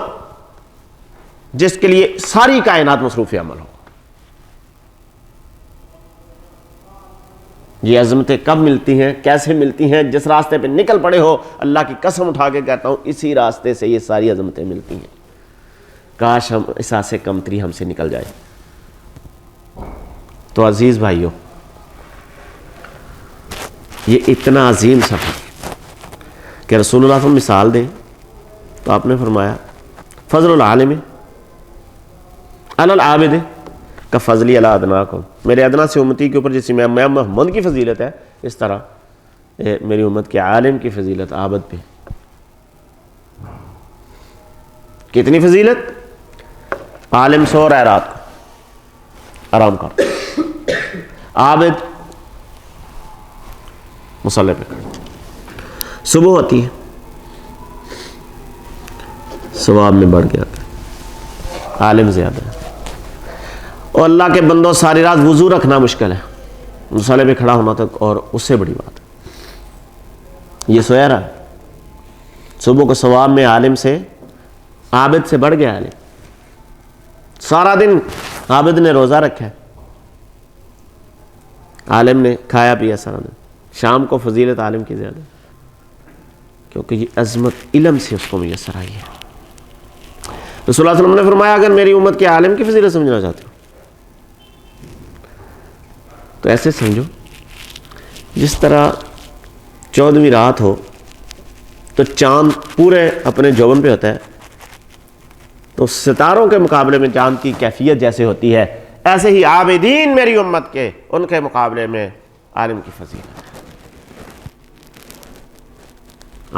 جس کے لیے ساری کائنات مصروف عمل ہو. یہ عظمتیں کب ملتی ہیں، کیسے ملتی ہیں؟ جس راستے پہ نکل پڑے ہو، اللہ کی قسم اٹھا کے کہتا ہوں اسی راستے سے یہ ساری عظمتیں ملتی ہیں. کاش ہم احساس کمتری ہم سے نکل جائے. تو عزیز بھائیو، یہ اتنا عظیم سفر کہ رسول اللہ صلی اللہ علیہ وسلم مثال دیں تو آپ نے فرمایا فضل العالم علی العابد کفضلی علی ادناکم، میرے ادنا سے امتی کے اوپر جیسی میں محمد کی فضیلت ہے، اس طرح میری امت کے عالم کی فضیلت عابد پہ. کتنی فضیلت؟ عالم سو رہا ہے رات کو آرام کر، عابد مصلی پہ کھڑا. صبح ہوتی ہے ثواب میں بڑھ گیا، عالم زیادہ ہے. اور اللہ کے بندوں ساری رات وضو رکھنا مشکل ہے، مصلی پہ کھڑا ہونا تک اور اس سے بڑی بات ہے. یہ سویا رہا صبح کو ثواب میں عالم سے، عابد سے بڑھ گیا. عالم سارا دن عابد نے روزہ رکھا ہے، عالم نے کھایا پیا سارا دن. شام کو فضیلت عالم کی زیادہ، کیونکہ یہ عظمت علم سے اس کو میسر آئی ہے. رسول اللہ صلی اللہ علیہ وسلم نے فرمایا اگر میری امت کے عالم کی فضیلت سمجھنا چاہتے ہو تو ایسے سمجھو جس طرح 14ویں رات ہو تو چاند پورے اپنے جوبن پہ ہوتا ہے، تو ستاروں کے مقابلے میں چاند کی کیفیت جیسے ہوتی ہے، ایسے ہی عابدین میری امت کے، ان کے مقابلے میں عالم کی فضیلت ہے.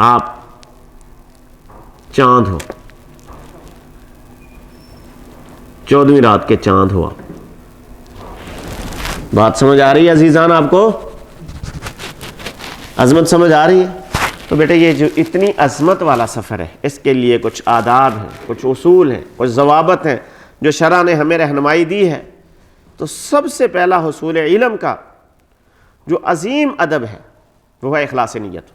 آپ چاند ہو، 14ویں رات کے چاند ہوا. بات سمجھ آ رہی ہے عزیزان؟ آپ کو عظمت سمجھ آ رہی ہے؟ تو بیٹے یہ جو اتنی عظمت والا سفر ہے، اس کے لیے کچھ آداب ہیں، کچھ اصول ہیں، کچھ ضوابط ہیں جو شرع نے ہمیں رہنمائی دی ہے۔ تو سب سے پہلا حصول علم کا جو عظیم ادب ہے وہ ہے اخلاص نیت،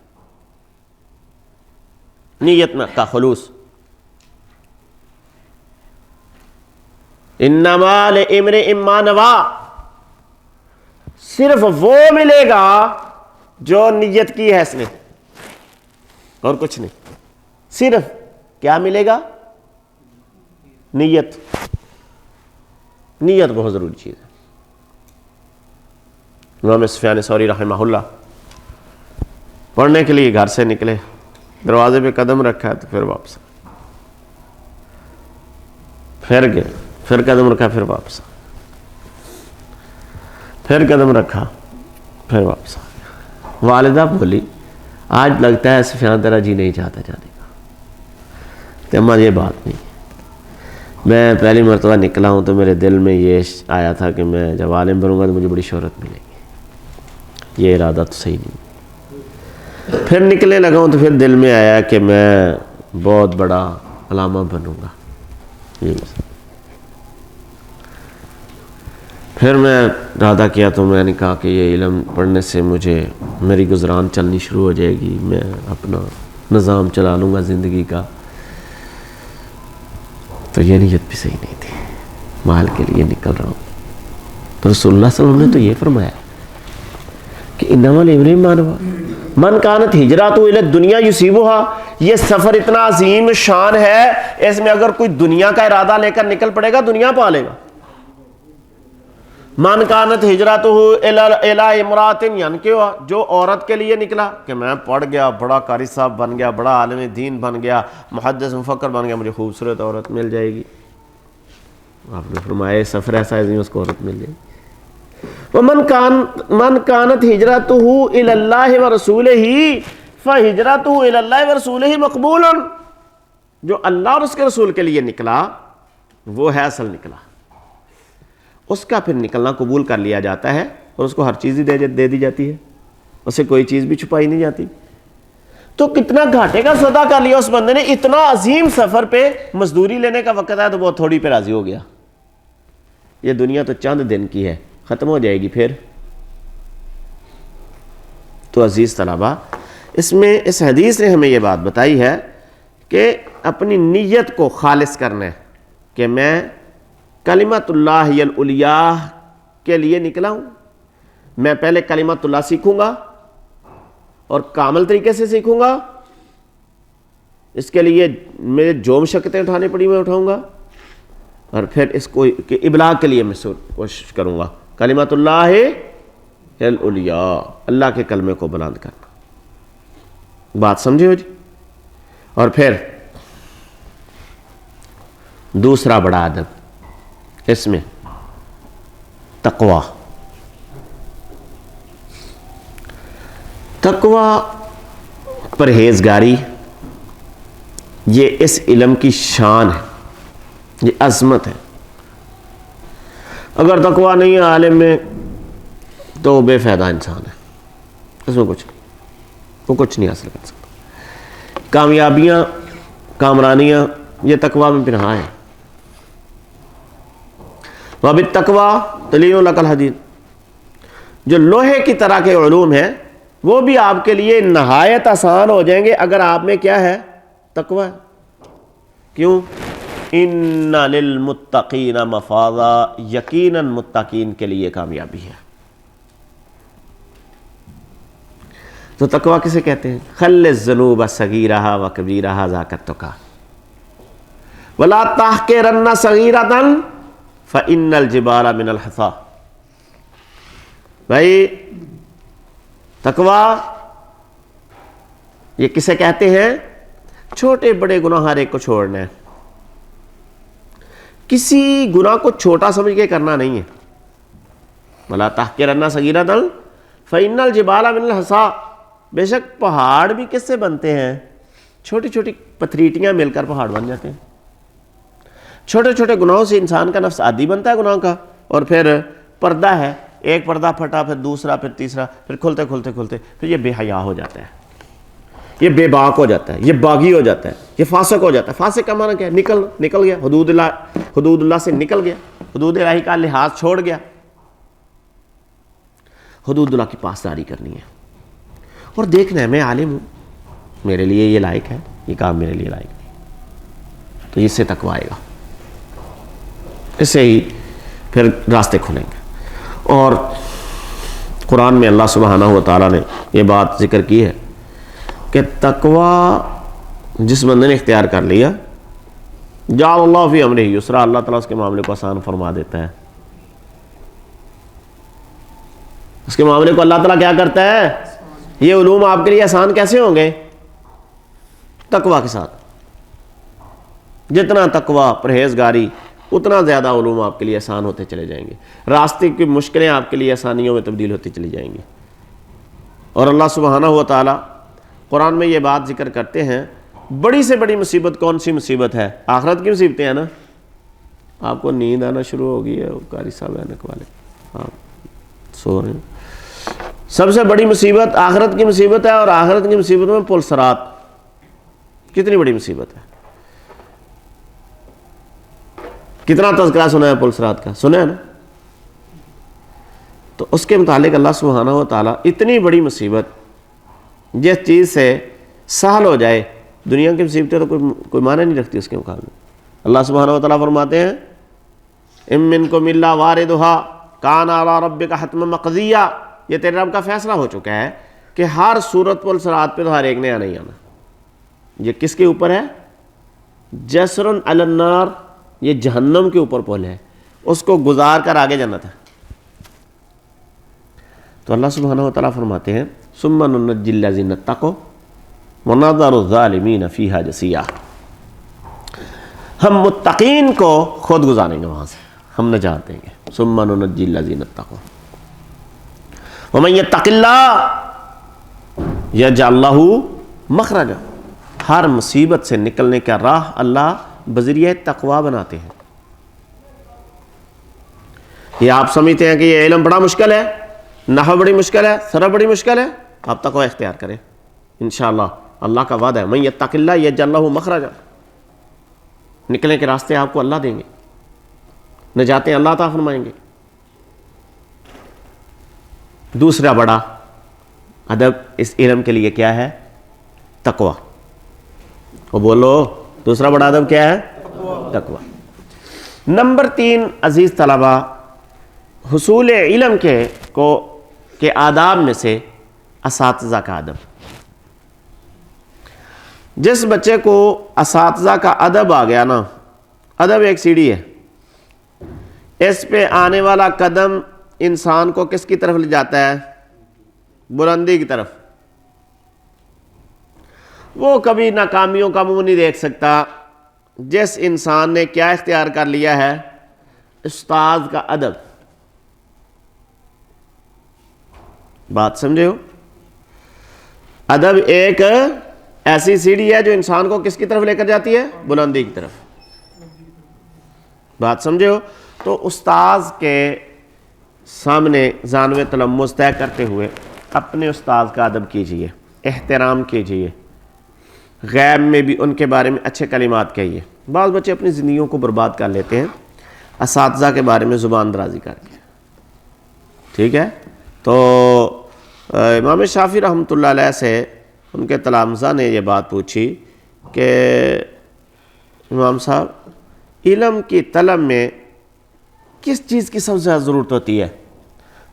نیت میں کا خلوص۔ انما لامرئ ما نوی، صرف وہ ملے گا جو نیت کی ہے اس نے، اور کچھ نہیں۔ صرف کیا ملے گا؟ نیت۔ نیت بہت ضروری چیز ہے۔ امام سفیان ثوری رحمہ اللہ پڑھنے کے لیے گھر سے نکلے، دروازے پہ قدم رکھا تو پھر واپس، پھر گئے، پھر قدم رکھا، پھر واپس، پھر قدم رکھا، پھر واپس آ گیا۔ والدہ بولی آج لگتا ہے سفیان تیرا جی نہیں چاہتا جانے کا۔ کہ اماں یہ بات نہیں، میں پہلی مرتبہ نکلا ہوں تو میرے دل میں یہ آیا تھا کہ میں جب عالم بنوں گا تو مجھے بڑی شہرت ملے گی، یہ ارادہ تو صحیح نہیں۔ پھر نکلنے لگا ہوں تو پھر دل میں آیا کہ میں بہت بڑا علامہ بنوں گا، پھر میں ارادہ کیا تو میں نے کہا کہ یہ علم پڑھنے سے مجھے میری گزران چلنی شروع ہو جائے گی، میں اپنا نظام چلا لوں گا زندگی کا۔ تو یہ نیت بھی صحیح نہیں تھی، مال کے لیے نکل رہا ہوں۔ تو رسول اللہ صلی اللہ علیہ وسلم نے تو یہ فرمایا کہ انما لامرئ ما نوی من کانت ہجرتہ الی الدنیا یصیبھا، یہ سفر اتنا عظیم شان ہے، اس میں اگر کوئی دنیا کا ارادہ لے کر نکل پڑے گا دنیا پا لے گا۔ من کانت ہجرتہ الی امرأۃ ینکحھا، جو عورت کے لیے نکلا کہ میں پڑھ گیا، بڑا قاری صاحب بن گیا، بڑا عالم دین بن گیا، محدث مفکر بن گیا، مجھے خوبصورت عورت مل جائے گی، آپ نے فرمایا سفر ایسا عظیم اس کو عورت مل جائے گی۔ من کانت ہجرتہ الی اللہ ورسولہ فہجرتہ الی اللہ ورسولہ مقبول، جو اللہ اور اس کے رسول کے لیے نکلا وہ ہے اصل نکلا، اس کا پھر نکلنا قبول کر لیا جاتا ہے اور اس کو ہر چیز ہی دے دی جاتی ہے، اسے کوئی چیز بھی چھپائی نہیں جاتی۔ تو کتنا گھاٹے کا سودا کر لیا اس بندے نے، اتنا عظیم سفر پہ مزدوری لینے کا وقت ہے تو بہت تھوڑی پہ راضی ہو گیا۔ یہ دنیا تو چند دن کی ہے، ختم ہو جائے گی پھر۔ تو عزیز طلبہ، اس میں اس حدیث نے ہمیں یہ بات بتائی ہے کہ اپنی نیت کو خالص کرنا ہے کہ میں کلمت اللہ العلیٰ کے لیے نکلا ہوں، میں پہلے کلمت اللہ سیکھوں گا اور کامل طریقے سے سیکھوں گا، اس کے لیے میرے جو مشقتیں اٹھانے پڑی میں اٹھاؤں گا، اور پھر اس کو ابلاغ کے لیے میں کوشش کروں گا کلمت اللہ العلیٰ، اللہ کے کلمے کو بلند کرنا۔ بات سمجھے ہو جی؟ اور پھر دوسرا بڑا ادب اس میں تقوی۔ تقوی، پرہیزگاری، یہ اس علم کی شان ہے، یہ عظمت ہے۔ اگر تقوی نہیں ہے عالم میں تو بے فائدہ انسان ہے، اس میں کچھ نہیں، وہ کچھ نہیں حاصل کر سکتا۔ کامیابیاں، کامرانیاں یہ تقوی میں پنہا ہے۔ وَبِالتَّقْوَىٰ تَلِینُ لَکَ الْحَدِیدُ، جو لوہے کی طرح کے علوم ہیں وہ بھی آپ کے لیے نہایت آسان ہو جائیں گے اگر آپ میں کیا ہے؟ تقوی ہے۔ کیوں؟ اِنَّ لِلْمُتَّقِینَ مَفَازًا، یقیناً متقین کے لیے کامیابی ہے۔ تو تقوی کسے کہتے ہیں؟ خل الذنوب صغیرہا و کبیرہا ذاک التقیٰ ولا تحقرن صغیرۃ فإن الجبال من الحصى۔ بھائی تقوی یہ کسے کہتے ہیں؟ چھوٹے بڑے گناہ ہر ایک کو چھوڑنا ہے، کسی گناہ کو چھوٹا سمجھ کے کرنا نہیں ہے۔ ولا تحقرن صغیرۃ فإن الجبال من الحصى، بے شک پہاڑ بھی کس سے بنتے ہیں؟ چھوٹی چھوٹی پتھریٹیاں مل کر پہاڑ بن جاتے ہیں۔ چھوٹے چھوٹے گناہوں سے انسان کا نفس عادی بنتا ہے گناہ کا، اور پھر پردہ ہے، ایک پردہ پھٹا، پھر دوسرا، پھر تیسرا، پھر کھلتے کھلتے کھلتے پھر یہ بے حیا ہو جاتا ہے۔ یہ بے باک ہو جاتا ہے، یہ باغی ہو جاتا ہے، یہ فاسق ہو جاتا ہے۔ فاسق کا معنی کیا ہے؟ نکل گیا، حدود اللہ سے نکل گیا، حدود الہی کا لحاظ چھوڑ گیا۔ حدود اللہ کی پاسداری کرنی ہے اور دیکھنا ہے میں عالم ہوں، میرے لیے یہ لائق ہے، یہ کام میرے لیے لائق نہیں، تو اس سے تقویٰ آئے گا، اس سے ہی پھر راستے کھلیں گے۔ اور قرآن میں اللہ سبحانہ و تعالیٰ نے یہ بات ذکر کی ہے کہ تقویٰ جس بندے نے اختیار کر لیا، جعل اللہ فی امرہ یسرا، اللہ تعالیٰ اس کے معاملے کو آسان فرما دیتا ہے۔ اس کے معاملے کو اللہ تعالیٰ کیا کرتا ہے؟ یہ علوم آپ کے لیے آسان کیسے ہوں گے؟ تقویٰ کے ساتھ۔ جتنا تقویٰ، پرہیزگاری، اتنا زیادہ علوم آپ کے لیے آسان ہوتے چلے جائیں گے، راستے کی مشکلیں آپ کے لیے آسانیوں میں تبدیل ہوتی چلی جائیں گی۔ اور اللہ سبحانہ و تعالیٰ قرآن میں یہ بات ذکر کرتے ہیں، بڑی سے بڑی مصیبت کون سی مصیبت ہے؟ آخرت کی مصیبتیں ہیں نا۔ آپ کو نیند آنا شروع ہو گئی ہے، قاری صاحب اینک والے آپ سو رہے ہیں۔ سب سے بڑی مصیبت آخرت کی مصیبت ہے، اور آخرت کی مصیبت میں پل صراط کتنی بڑی مصیبت ہے۔ کتنا تذکرہ سنا ہے پل صراط کا؟ سنا ہے نا؟ تو اس کے متعلق اللہ سبحانہ و تعالیٰ اتنی بڑی مصیبت جس چیز سے سہل ہو جائے، دنیا کی مصیبتیں تو کوئی معنی نہیں رکھتی اس کے مقابلے۔ اللہ سبحانہ و تعالیٰ فرماتے ہیں اِن مِّنکُمْ إِلَّا وَارِدُهَا كَانَ عَلَىٰ رَبِّكَ حَتْمًا مَقْضِيًّا، یہ تیرے رب کا فیصلہ ہو چکا ہے کہ ہر صورت پل صراط پہ تو ہر ایک نے آنا ہی آنا۔ یہ کس کے اوپر ہے؟ جسر علی النار، یہ جہنم کے اوپر پل ہے، اس کو گزار کر آگے جنت ہے۔ تو اللہ سبحانہ و تعالیٰ فرماتے ہیں ثم ننجی الذین اتقوا ونذر الظالمین فیہا جثیا، ہم متقین کو خود گزاریں گے، وہاں سے ہم نجات دیں گے۔ ثم ننجی الذین اتقوا ومن یتق اللہ یجعل لہ مخرجا، ہر مصیبت سے نکلنے کا راہ اللہ بذریعہ تقویٰ بناتے ہیں۔ یہ آپ سمجھتے ہیں کہ یہ علم بڑا مشکل ہے، نحو بڑی مشکل ہے، صرف بڑی مشکل ہے، آپ تقویٰ اختیار کریں انشاءاللہ۔ اللہ کا وعدہ ہے من یتق اللہ یجعل لہ مخرجا، نکلنے کے راستے آپ کو اللہ دیں گے، نجاتیں اللہ عطا فرمائیں گے۔ دوسرا بڑا ادب اس علم کے لیے کیا ہے؟ تقویٰ۔ وہ بولو، دوسرا بڑا ادب کیا ہے؟ تقویٰ۔ نمبر 3 عزیز طلبہ، حصول علم کے آداب میں سے اساتذہ کا ادب۔ جس بچے کو اساتذہ کا ادب آ گیا نا، ادب ایک سیڑھی ہے، اس پہ آنے والا قدم انسان کو کس کی طرف لے جاتا ہے؟ بلندی کی طرف۔ وہ کبھی ناکامیوں کا منہ نہیں دیکھ سکتا جس انسان نے کیا اختیار کر لیا ہے؟ استاد کا ادب۔ بات سمجھے ہو؟ ادب ایک ایسی سیڑھی ہے جو انسان کو کس کی طرف لے کر جاتی ہے؟ بلندی کی طرف۔ بات سمجھے ہو؟ تو استاذ کے سامنے زانو تلمس طے کرتے ہوئے اپنے استاذ کا ادب کیجئے، احترام کیجئے، غیب میں بھی ان کے بارے میں اچھے کلمات کہیے۔ بعض بچے اپنی زندگیوں کو برباد کر لیتے ہیں اساتذہ کے بارے میں زبان درازی کر کے، ٹھیک ہے؟ تو امام شافعی رحمۃ اللہ علیہ سے ان کے تلامذہ نے یہ بات پوچھی کہ امام صاحب، علم کی طلب میں کس چیز کی سب سے زیادہ ضرورت ہوتی ہے؟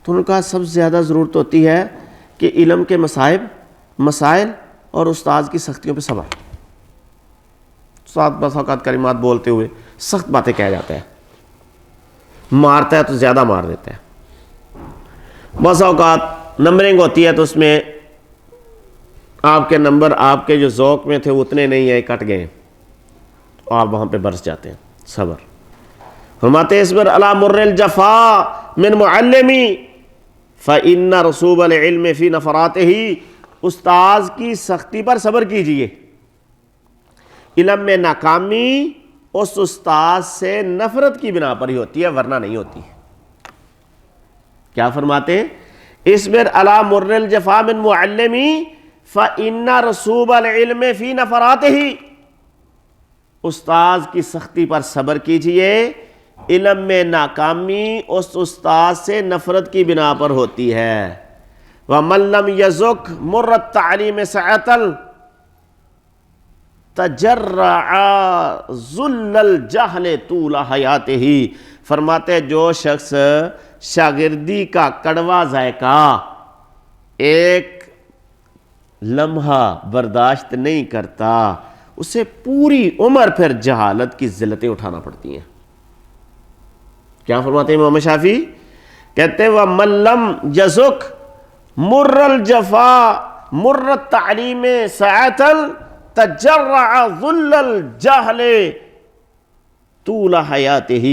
تو انہوں نے کہا سب سے زیادہ ضرورت ہوتی ہے کہ علم کے مسائل اور استاذ کی سختیوں پہ صبر۔ استاد بس اوقات کلمات بولتے ہوئے سخت باتیں کہہ جاتا ہے، مارتا ہے تو زیادہ مار دیتا ہے، بس اوقات نمبرنگ ہوتی ہے تو اس میں آپ کے نمبر آپ کے جو ذوق میں تھے وہ اتنے نہیں ہیں، کٹ گئے، اور آپ وہاں پہ برس جاتے ہیں۔ صبر فرماتے ہیں اصبر علی مر الجفا من معلمی فإن رسوب العلم فی نفراته، استاذ کی سختی پر صبر کیجئے، علم میں ناکامی اس استاذ سے نفرت کی بنا پر ہی ہوتی ہے، ورنہ نہیں ہوتی۔ کیا فرماتے ہیں؟ اصبر علی مر الجفا من معلمی فَإِنَّ رُسُوبَ الْعِلْمِ فِي نَفَرَاتِهِ، استاذ کی سختی پر صبر کیجئے، علم میں ناکامی اس استاد سے نفرت کی بنا پر ہوتی ہے۔ وَمَن لَّمْ يَزُكْ مُرَّ التَّعْلِيمِ سَعَةً تَجَرَّعَ ذُلَّ الْجَهْلِ طُولَ حَيَاتِهِ، فرماتے جو شخص شاگردی کا کڑوا ذائقہ ایک لمحہ برداشت نہیں کرتا، اسے پوری عمر پھر جہالت کی ذلتیں اٹھانا پڑتی ہیں۔ کیا فرماتے ہیں امام شافعی؟ کہتے ہیں وَمَن لَّمْ يَزُكْ مُرَّ الْجَفَا مُرَّ التَّعْلِيمِ سَاعَةً تَجَرَّعَ ذُلَّ الْجَهْلِ طُولَ حَيَاتِهِ،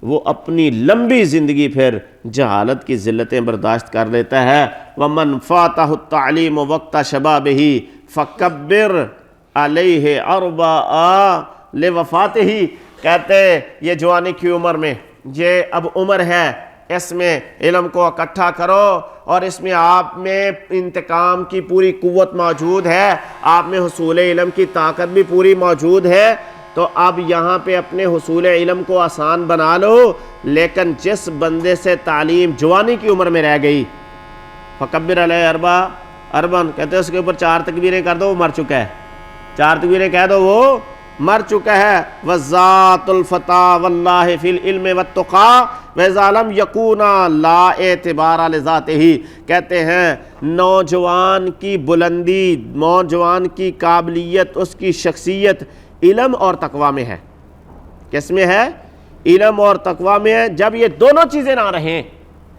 وہ اپنی لمبی زندگی پھر جہالت کی ذلتیں برداشت کر لیتا ہے۔ وَمَنْ فَاتَهُ التَّعْلِيمُ وَقْتَ شَبَابِهِ فَكَبِّرْ عَلَيْهِ أَرْبَعَ لِوَفَاتِهِ، کہتے یہ جوانی کی عمر میں، یہ اب عمر ہے، اس میں علم کو اکٹھا کرو، اور اس میں آپ میں انتقام کی پوری قوت موجود ہے، آپ میں حصول علم کی طاقت بھی پوری موجود ہے، تو اب یہاں پہ اپنے حصول علم کو آسان بنا لو۔ لیکن جس بندے سے تعلیم جوانی کی عمر میں رہ گئی، فکبر علیہ اربن، کہتے ہیں اس کے اوپر 4 تکبیریں کر دو، وہ مر چکا ہے، 4 تکبیریں کہہ دو، وہ مر چکا ہے۔ وَذَاتُ الْفَتَى وَاللَّهِ فِي الْعِلْمِ وَالتُّقَى وَإِذَا لَمْ يَكُونَ لَا اعْتِبَارَ لِذَاتِهِ، کہتے ہیں نوجوان کی بلندی، نوجوان کی قابلیت، اس کی شخصیت علم اور تقوی میں ہے۔ کس میں ہے؟ علم اور تقوی میں ہے۔ جب یہ دونوں چیزیں نہ رہیں،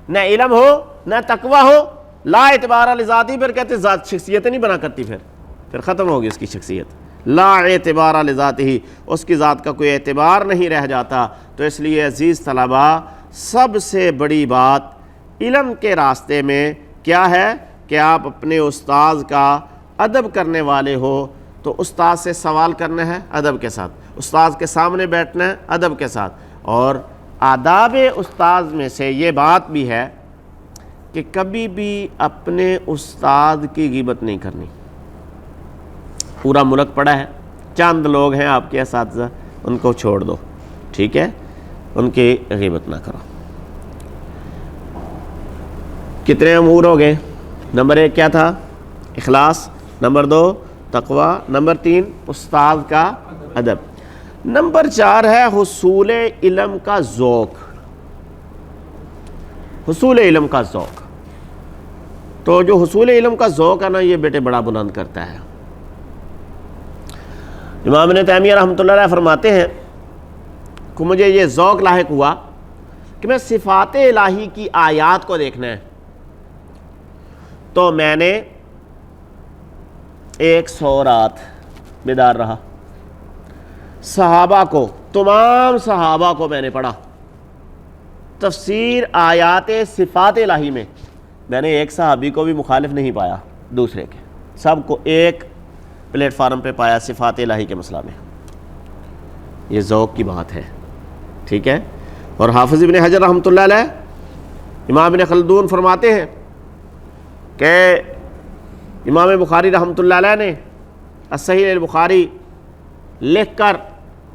نہ علم ہو نہ تقوی ہو، لا اعتبار لذاتی، پھر کہتے ذات شخصیت نہیں بنا کرتی، پھر ختم ہوگی اس کی شخصیت۔ لا اعتبار لذاتی، اس کی ذات کا کوئی اعتبار نہیں رہ جاتا۔ تو اس لیے عزیز طلباء، سب سے بڑی بات علم کے راستے میں کیا ہے کہ آپ اپنے استاذ کا ادب کرنے والے ہو، تو استاد سے سوال کرنا ہے ادب کے ساتھ، استاد کے سامنے بیٹھنا ہے ادب کے ساتھ۔ اور آداب استاذ میں سے یہ بات بھی ہے کہ کبھی بھی اپنے استاد کی غیبت نہیں کرنی۔ پورا ملک پڑا ہے، چند لوگ ہیں آپ کے اساتذہ، ان کو چھوڑ دو، ٹھیک ہے، ان کی غیبت نہ کرو۔ کتنے امور ہو گئے؟ نمبر 1 کیا تھا؟ اخلاص، نمبر 2 تقوی، نمبر 3 استاد کا ادب، نمبر 4 ہے حصول علم کا ذوق۔ حصول علم کا ذوق، تو جو حصول علم کا ذوق ہے نا، یہ بیٹے بڑا بلند کرتا ہے۔ امام ابن تیمیہ رحمۃ اللہ علیہ فرماتے ہیں کہ مجھے یہ ذوق لاحق ہوا کہ میں صفات الہی کی آیات کو دیکھنا ہے، تو میں نے 100 رات بیدار رہا، صحابہ کو، تمام صحابہ کو میں نے پڑھا، تفسیر آیات صفات الہی میں نے ایک صحابی کو بھی مخالف نہیں پایا دوسرے کے، سب کو ایک پلیٹ فارم پہ پایا صفات الہی کے مسئلہ میں۔ یہ ذوق کی بات ہے، ٹھیک ہے۔ اور حافظ ابن حجر رحمۃ اللہ علیہ، امام ابن خلدون فرماتے ہیں کہ امام بخاری رحمۃ اللہ علیہ نے الصحیح البخاری لکھ کر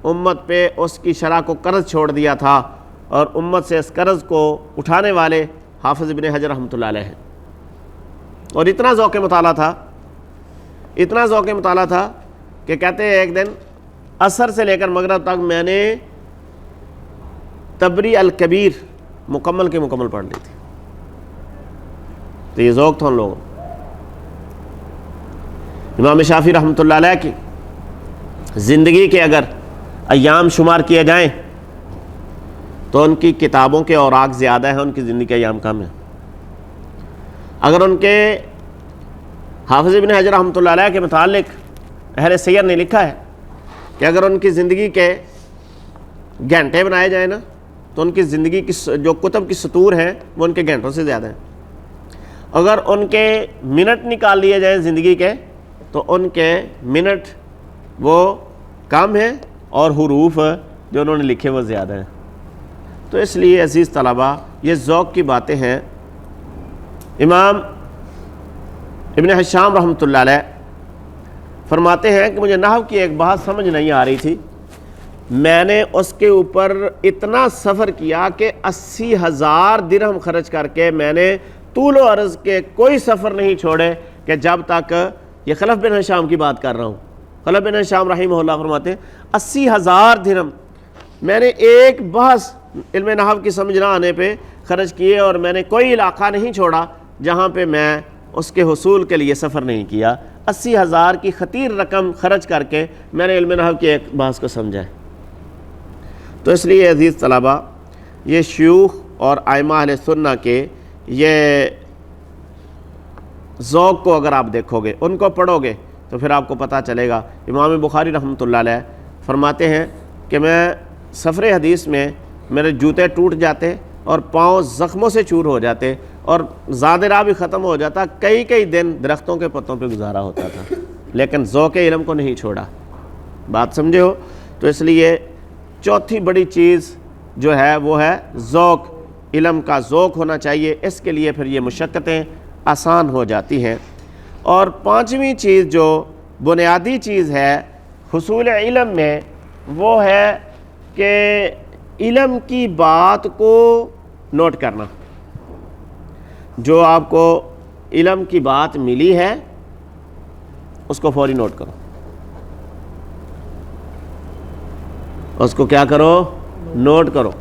امت پہ اس کی شرح کو قرض چھوڑ دیا تھا، اور امت سے اس قرض کو اٹھانے والے حافظ ابن حجر رحمۃ اللہ علیہ ہیں۔ اور اتنا ذوق مطالعہ تھا کہ کہتے ہیں ایک دن عصر سے لے کر مغرب تک میں نے تبری الکبیر مکمل کے مکمل پڑھ لی تھی۔ تو یہ ذوق تھا ان لوگوں۔ امام شافعی رحمۃ اللہ علیہ کی زندگی کے اگر ایام شمار کیے جائیں تو ان کی کتابوں کے اوراق زیادہ ہیں، ان کی زندگی کے ایام کم ہیں۔ اگر ان کے حافظ ابن حجر رحمۃ اللہ علیہ کے متعلق اہل سیر نے لکھا ہے کہ اگر ان کی زندگی کے گھنٹے بنائے جائیں نا، تو ان کی زندگی کی جو کتب کی سطور ہیں وہ ان کے گھنٹوں سے زیادہ ہیں۔ اگر ان کے منٹ نکال لیے جائیں زندگی کے، تو ان کے منٹ وہ کم ہیں، اور حروف جو انہوں نے لکھے وہ زیادہ ہیں۔ تو اس لیے عزیز طلباء، یہ ذوق کی باتیں ہیں۔ امام ابن حشام رحمۃ اللہ علیہ فرماتے ہیں کہ مجھے نحو کی ایک بات سمجھ نہیں آ رہی تھی، میں نے اس کے اوپر اتنا سفر کیا کہ 80,000 درہم خرچ کر کے میں نے طول و عرض کے کوئی سفر نہیں چھوڑے کہ جب تک، یہ خلف بن حشام کی بات کر رہا ہوں، خلف بن حشام رحمہ اللہ فرماتے ہیں 80,000 درہم میں نے ایک بحث علم نحو کی سمجھ نہ آنے پہ خرچ کیے، اور میں نے کوئی علاقہ نہیں چھوڑا جہاں پہ میں اس کے حصول کے لیے سفر نہیں کیا۔ 80,000 کی خطیر رقم خرچ کر کے میں نے علم نحو کی ایک بحث کو سمجھا ہے۔ تو اس لیے عزیز طلبہ، یہ شیوخ اور ائمہ اہل سنہ کے یہ ذوق کو اگر آپ دیکھو گے، ان کو پڑھو گے تو پھر آپ کو پتہ چلے گا۔ امام بخاری رحمۃ اللہ علیہ فرماتے ہیں کہ میں سفر حدیث میں میرے جوتے ٹوٹ جاتے اور پاؤں زخموں سے چور ہو جاتے اور زاد راہ بھی ختم ہو جاتا، کئی دن درختوں کے پتوں پہ گزارا ہوتا تھا، لیکن ذوق علم کو نہیں چھوڑا۔ بات سمجھے ہو؟ تو اس لیے چوتھی بڑی چیز جو ہے وہ ہے ذوق، علم کا ذوق ہونا چاہیے، اس کے لیے پھر یہ مشقتیں آسان ہو جاتی ہیں۔ اور پانچویں چیز جو بنیادی چیز ہے حصول علم میں، وہ ہے کہ علم کی بات کو نوٹ کرنا۔ جو آپ کو علم کی بات ملی ہے اس کو فوری نوٹ کرو، اس کو کیا کرو؟ نوٹ کرو۔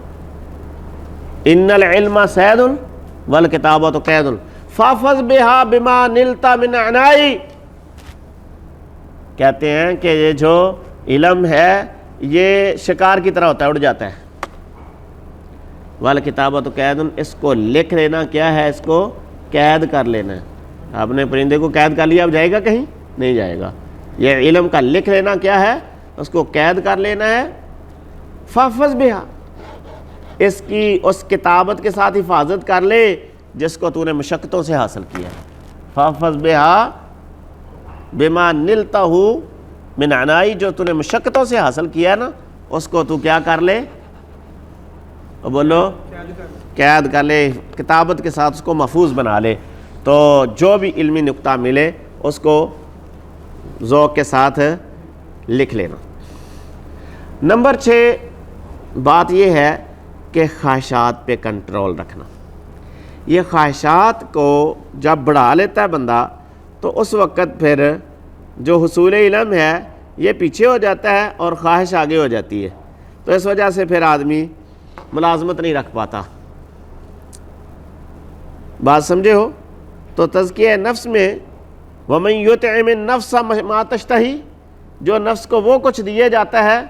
ان العلم صید والکتابۃ قید فاحفظ بہا بما نلت من عنائی۔ کہتے ہیں کہ یہ جو علم ہے یہ شکار کی طرح ہوتا ہے، اڑ جاتا ہے۔ والکتابۃ قید، اس کو لکھ لینا کیا ہے؟ اس کو قید کر لینا ہے۔ آپ نے پرندے کو قید کر لیا، اب جائے گا کہیں؟ نہیں جائے گا۔ یہ علم کا لکھ لینا کیا ہے؟ اس کو قید کر لینا ہے۔ فاحفظ بہا، اس کی اس کتابت کے ساتھ حفاظت کر لے جس کو تو نے مشقتوں سے حاصل کیا ہے۔ فاحفظ بہا بما نلتہ من عنائی، جو تو نے مشقتوں سے حاصل کیا ہے نا، اس کو تو کیا کر لے؟ بولو، قید کر لے، کتابت کے ساتھ اس کو محفوظ بنا لے۔ تو جو بھی علمی نقطہ ملے اس کو ذوق کے ساتھ لکھ لینا۔ نمبر 6 بات یہ ہے کہ خواہشات پہ کنٹرول رکھنا۔ یہ خواہشات کو جب بڑھا لیتا ہے بندہ تو اس وقت پھر جو حصول علم ہے یہ پیچھے ہو جاتا ہے اور خواہش آگے ہو جاتی ہے۔ تو اس وجہ سے پھر آدمی ملازمت نہیں رکھ پاتا۔ بات سمجھے ہو؟ تو تزکیہ نفس میں وَمَن يُطْعِمِ النَّفْسَ مَا تَشْتَهِي، جو نفس کو وہ کچھ دیے جاتا ہے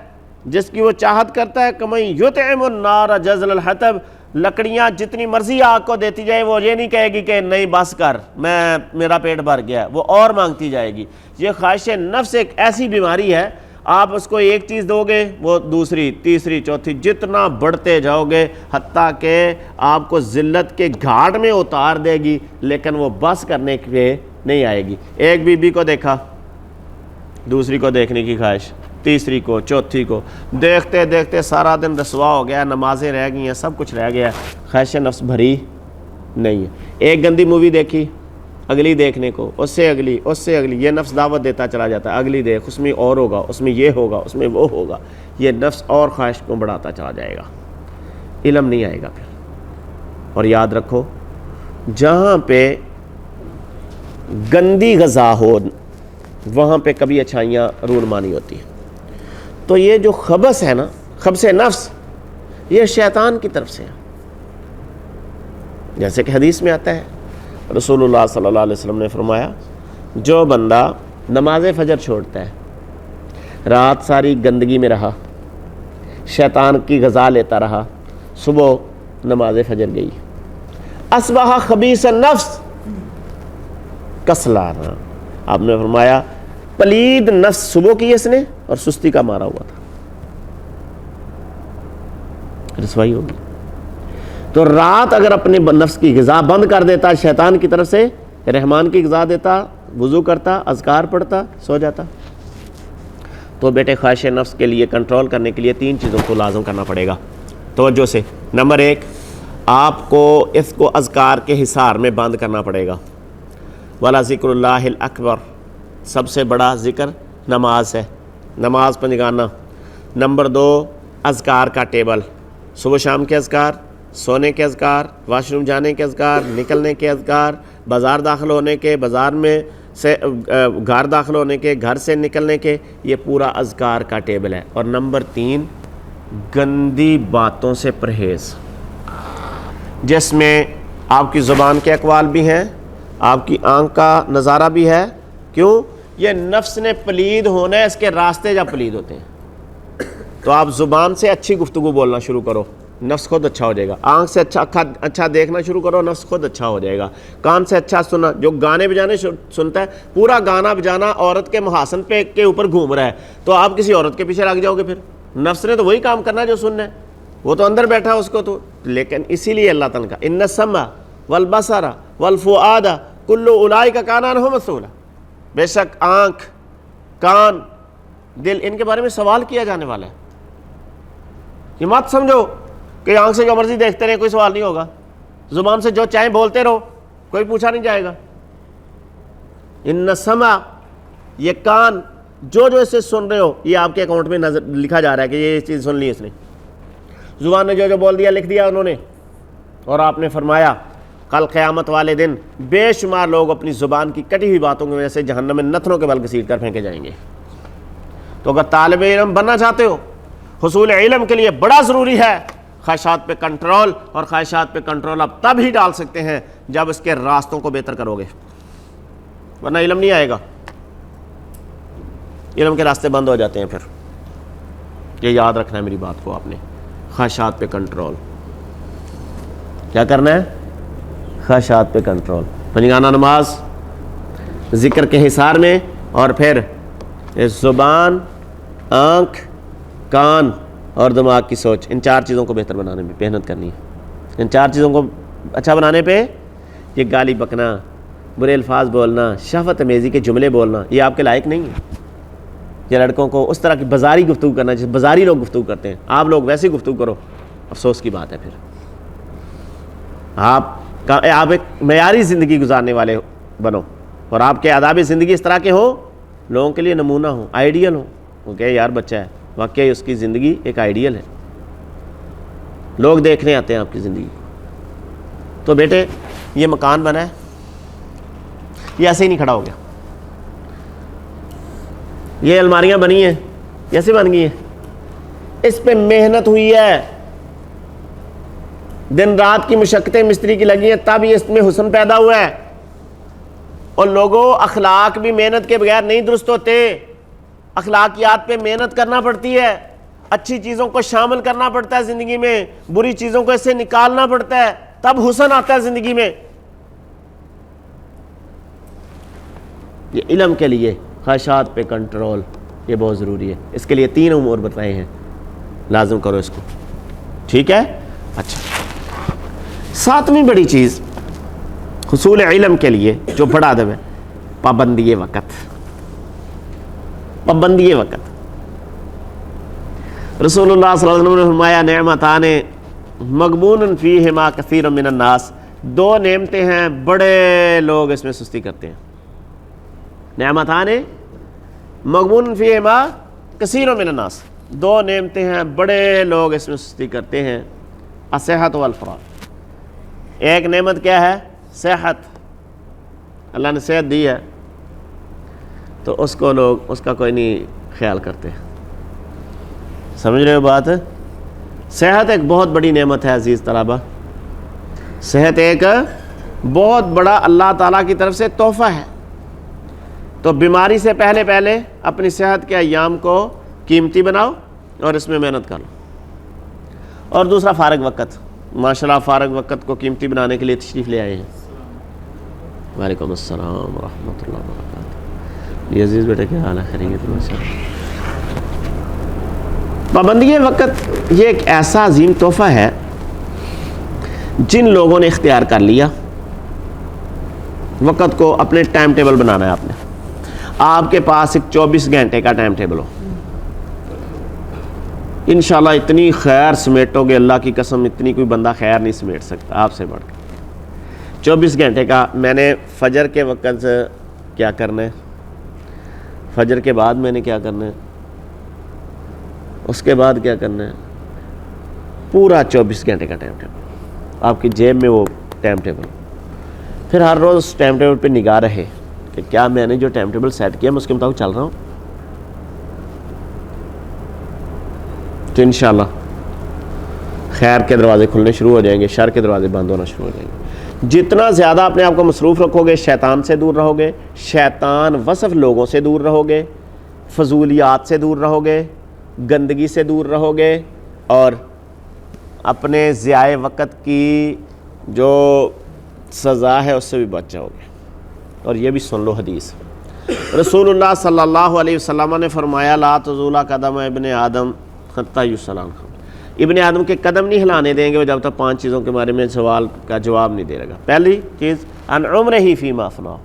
جس کی وہ چاہت کرتا ہے، کَمَن يُطْعِمُ النَّارَ جَزْلَ الْحَطَبِ، لکڑیاں جتنی مرضی آگ کو دیتی جائے وہ یہ نہیں کہے گی کہ نہیں بس کر، میرا پیٹ بھر گیا، وہ اور مانگتی جائے گی۔ یہ خواہش نفس ایک ایسی بیماری ہے، آپ اس کو ایک چیز دو گے وہ دوسری تیسری چوتھی جتنا بڑھتے جاؤ گے حتیٰ کہ آپ کو ذلت کے گھاٹ میں اتار دے گی، لیکن وہ بس کرنے کے نہیں آئے گی۔ ایک بی بی کو دیکھا، دوسری کو دیکھنے کی خواہش، تیسری کو، چوتھی کو، دیکھتے دیکھتے سارا دن رسوا ہو گیا، نمازیں رہ گئی ہیں، سب کچھ رہ گیا، خواہش نفس بھری نہیں ہے۔ ایک گندی مووی دیکھی، اگلی دیکھنے کو، اس سے اگلی، اس سے اگلی، یہ نفس دعوت دیتا چلا جاتا ہے، اگلی دیکھ، اس میں اور ہوگا، اس میں یہ ہوگا، اس میں وہ ہوگا، یہ نفس اور خواہش کو بڑھاتا چلا جائے گا، علم نہیں آئے گا پھر۔ اور یاد رکھو، جہاں پہ گندی غذا ہو وہاں پہ کبھی اچھائیاں رونما نہیں ہوتی ہیں۔ تو یہ جو خبث ہے نا، خبث نفس، یہ شیطان کی طرف سے ہے۔ جیسے کہ حدیث میں آتا ہے، رسول اللہ صلی اللہ علیہ وسلم نے فرمایا، جو بندہ نماز فجر چھوڑتا ہے، رات ساری گندگی میں رہا، شیطان کی غذا لیتا رہا، صبح نماز فجر گئی، اصبح خبیث النفس کسلانا، آپ نے فرمایا پلید نفس صبح کی اس نے اور سستی کا مارا ہوا تھا، رسوائی ہوگی۔ تو رات اگر اپنے نفس کی غذا بند کر دیتا شیطان کی طرف سے، رحمان کی غذا دیتا، وضو کرتا، اذکار پڑھتا، سو جاتا۔ تو بیٹے خواہش نفس کے لیے کنٹرول کرنے کے لیے 3 چیزوں کو لازم کرنا پڑے گا توجہ سے۔ نمبر 1، آپ کو اس کو اذکار کے حصار میں بند کرنا پڑے گا۔ ولا ذکر اللہ الاکبر، سب سے بڑا ذکر نماز ہے، نماز پنجگانا۔ نمبر 2 اذکار کا ٹیبل، صبح شام کے اذکار، سونے کے اذکار، واش روم جانے کے اذکار، نکلنے کے اذکار، بازار داخل ہونے کے، بازار میں سے گھر داخل ہونے کے، گھر سے نکلنے کے، یہ پورا اذکار کا ٹیبل ہے۔ اور نمبر 3 گندی باتوں سے پرہیز، جس میں آپ کی زبان کے اقوال بھی ہیں، آپ کی آنکھ کا نظارہ بھی ہے۔ کیوں؟ یہ نفس نے پلید ہونا ہے، اس کے راستے جب پلید ہوتے ہیں تو آپ زبان سے اچھی گفتگو بولنا شروع کرو، نفس خود اچھا ہو جائے گا۔ آنکھ سے اچھا دیکھنا شروع کرو، نفس خود اچھا ہو جائے گا۔ کان سے اچھا سننا، جو گانے بجانے سنتا ہے، پورا گانا بجانا عورت کے محاسن پہ کے اوپر گھوم رہا ہے تو آپ کسی عورت کے پیچھے لگ جاؤ گے، پھر نفس نے تو وہی کام کرنا ہے جو سننا ہے، وہ تو اندر بیٹھا ہے اس کو تو۔ لیکن اسی لیے اللہ تعالیٰ کا ان السمع والبصر والفؤاد کل اولئک کان عنہ مسئولا، بے شک آنکھ، کان، دل، ان کے بارے میں سوال کیا جانے والا ہے۔ یہ مت سمجھو کہ آنکھ سے جو مرضی دیکھتے رہے کوئی سوال نہیں ہوگا، زبان سے جو چاہیں بولتے رہو کوئی پوچھا نہیں جائے گا۔ ان السمع، یہ کان جو اسے سن رہے ہو، یہ آپ کے اکاؤنٹ میں لکھا جا رہا ہے کہ یہ چیز سن لی اس نے، زبان نے جو بول دیا لکھ دیا انہوں نے۔ اور آپ نے فرمایا کل قیامت والے دن بے شمار لوگ اپنی زبان کی کٹی ہوئی باتوں کی وجہ سے جہنم میں نتنوں کے بل گھسیٹ کر پھینکے جائیں گے۔ تو اگر طالب علم بننا چاہتے ہو، حصول علم کے لیے بڑا ضروری ہے خواہشات پہ کنٹرول، اور خواہشات پہ کنٹرول آپ تب ہی ڈال سکتے ہیں جب اس کے راستوں کو بہتر کرو گے، ورنہ علم نہیں آئے گا، علم کے راستے بند ہو جاتے ہیں پھر۔ یہ یاد رکھنا ہے میری بات کو آپ نے، خواہشات پہ کنٹرول، کیا کرنا ہے؟ خواہشات پہ کنٹرول، پنجگانہ نماز، ذکر کے حصار میں، اور پھر زبان، آنکھ، کان اور دماغ کی سوچ، ان 4 چیزوں کو بہتر بنانے میں محنت کرنی ہے۔ ان 4 چیزوں کو اچھا بنانے پہ یہ گالی بکنا، برے الفاظ بولنا، شہوت امیزی کے جملے بولنا، یہ آپ کے لائق نہیں ہے۔ یہ لڑکوں کو اس طرح کی بازاری گفتگو کرنا جیسے بازاری لوگ گفتگو کرتے ہیں، آپ لوگ ویسی گفتگو کرو، افسوس کی بات ہے۔ پھر آپ ایک معیاری زندگی گزارنے والے بنو، اور آپ کے آداب زندگی اس طرح کے ہوں، لوگوں کے لیے نمونہ ہوں، آئیڈیل ہوں، وہ کہ یار بچہ ہے، واقعی اس کی زندگی ایک آئیڈیل ہے، لوگ دیکھنے آتے ہیں آپ کی زندگی۔ تو بیٹے یہ مکان بنا ہے، یہ ایسے ہی نہیں کھڑا ہو گیا، یہ الماریاں بنی ہیں ایسے بن گئی ہیں، اس پہ محنت ہوئی ہے، دن رات کی مشقتیں مستری کی لگی ہیں، تب یہ اس میں حسن پیدا ہوا ہے۔ اور لوگوں، اخلاق بھی محنت کے بغیر نہیں درست ہوتے، اخلاقیات پہ محنت کرنا پڑتی ہے، اچھی چیزوں کو شامل کرنا پڑتا ہے زندگی میں، بری چیزوں کو اس سے نکالنا پڑتا ہے، تب حسن آتا ہے زندگی میں۔ یہ علم کے لیے خواہشات پہ کنٹرول یہ بہت ضروری ہے، اس کے لیے 3 امور بتائے ہیں، لازم کرو اس کو، ٹھیک ہے؟ اچھا، 7ویں بڑی چیز حصول علم کے لیے جو بڑا ادب ہے، پابندی وقت، پابندی وقت۔ رسول اللہ صلی اللہ علیہ وسلم نے فرمایا نعمتان مغبون فیہما کثیر من الناس، 2 نعمتیں ہیں بڑے لوگ اس میں سستی کرتے ہیں، نعمتان مغبون فیہما کثیر من الناس، 2 نعمتیں ہیں بڑے لوگ اس میں سستی کرتے ہیں، الصحت والفراغ۔ ایک نعمت کیا ہے؟ صحت، اللہ نے صحت دی ہے تو اس کو لوگ اس کا کوئی نہیں خیال کرتے، سمجھ رہے ہو بات؟ صحت ایک بہت بڑی نعمت ہے عزیز طلبہ، صحت ایک بہت بڑا اللہ تعالیٰ کی طرف سے تحفہ ہے، تو بیماری سے پہلے اپنی صحت کے ایام کو قیمتی بناؤ اور اس میں محنت کرو۔ اور دوسرا فارغ وقت، ماشاءاللہ فارغ وقت کو قیمتی بنانے کے لیے تشریف لے آئے ہیں۔ وعلیکم السلام ورحمۃ اللہ وبرکاتہ۔ یہ عزیز بیٹے کیا حال ہے؟ خیریت؟ ماشاءاللہ۔ پابندی وقت یہ ایک ایسا عظیم تحفہ ہے جن لوگوں نے اختیار کر لیا، وقت کو اپنے ٹائم ٹیبل بنانا ہے، آپ کے پاس ایک 24 گھنٹے کا ٹائم ٹیبل ہو، انشاءاللہ اتنی خیر سمیٹو گے، اللہ کی قسم اتنی کوئی بندہ خیر نہیں سمیٹ سکتا آپ سے بڑھ کے۔ 24 گھنٹے کا میں نے فجر کے وقت کیا کرنا ہے، فجر کے بعد میں نے کیا کرنا ہے، اس کے بعد کیا کرنا ہے، پورا 24 گھنٹے کا ٹائم ٹیبل آپ کی جیب میں، وہ ٹائم ٹیبل. پھر ہر روز اس ٹائم ٹیبل پہ نگاہ رہے کہ کیا میں نے جو ٹائم ٹیبل سیٹ کیا میں اس کے مطابق چل رہا ہوں. تو انشاءاللہ خیر کے دروازے کھلنے شروع ہو جائیں گے، شر کے دروازے بند ہونا شروع ہو جائیں گے. جتنا زیادہ اپنے آپ کو مصروف رکھو گے، شیطان سے دور رہو گے، شیطان وصف لوگوں سے دور رہو گے، فضولیات سے دور رہو گے، گندگی سے دور رہو گے، اور اپنے ضیاع وقت کی جو سزا ہے اس سے بھی بچ جاؤ گے. اور یہ بھی سن لو حدیث، رسول اللہ صلی اللہ علیہ وسلم نے فرمایا لا تزول قدم ابن آدم حتی یسأل عن خمس. ابن آدم کے قدم نہیں ہلانے دیں گے وہ جب تک 5 چیزوں کے بارے میں سوال کا جواب نہیں دے گا. پہلی چیز عن عمرہ فیما افنیٰ،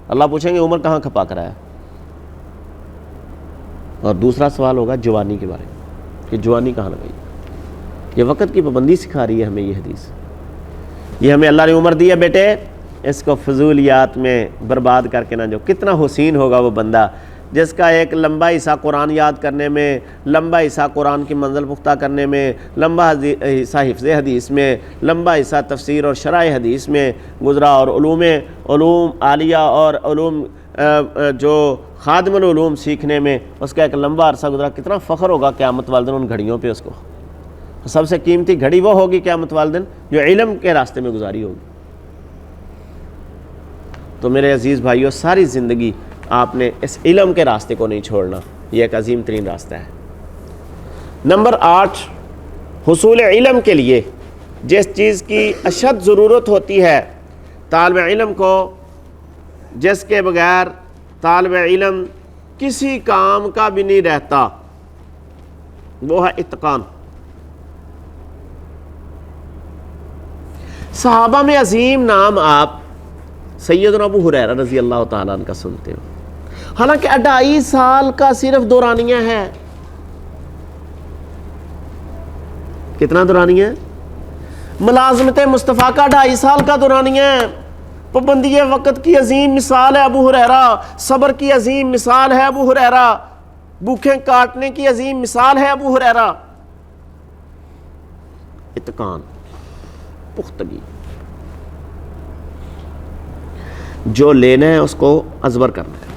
اللہ پوچھیں گے عمر کہاں کھپا کرایا. اور دوسرا سوال ہوگا جوانی کے بارے میں کہ جوانی کہاں لگائی. یہ وقت کی پابندی سکھا رہی ہے ہمیں یہ حدیث. یہ ہمیں اللہ نے عمر دی ہے بیٹے، اس کو فضولیات میں برباد کر کے نہ جو. کتنا حسین ہوگا وہ بندہ جس کا ایک لمبا حصہ قرآن یاد کرنے میں، لمبا حصہ قرآن کی منزل پختہ کرنے میں، لمبا حصہ حفظ حدیث میں، لمبا حصہ تفسیر اور شرح حدیث میں گزرا، اور علوم عالیہ اور علوم جو خادم العلوم سیکھنے میں اس کا ایک لمبا عرصہ گزرا. کتنا فخر ہوگا قیامت والے دن ان گھڑیوں پہ. اس کو سب سے قیمتی گھڑی وہ ہوگی قیامت والے دن جو علم کے راستے میں گزاری ہوگی. تو میرے عزیز بھائیو، ساری زندگی آپ نے اس علم کے راستے کو نہیں چھوڑنا، یہ ایک عظیم ترین راستہ ہے. نمبر 8، حصول علم کے لیے جس چیز کی اشد ضرورت ہوتی ہے طالب علم کو، جس کے بغیر طالب علم کسی کام کا بھی نہیں رہتا، وہ ہے اتقان. صحابہ میں عظیم نام آپ سیدنا ابو ہریرہ رضی اللہ تعالیٰ عنہ کا سنتے ہو. حالانکہ 2.5 سال کا صرف دورانیہ ہے. کتنا دورانیہ ہے؟ ملازمت مصطفیٰ کا 2.5 سال کا دورانیہ ہے. پابندی وقت کی عظیم مثال ہے ابو ہریرہ، صبر کی عظیم مثال ہے ابو ہریرہ، بھوکیں کاٹنے کی عظیم مثال ہے ابو ہریرہ. اتقان، پختگی. جو لینا ہے اس کو ازبر کرنا ہے،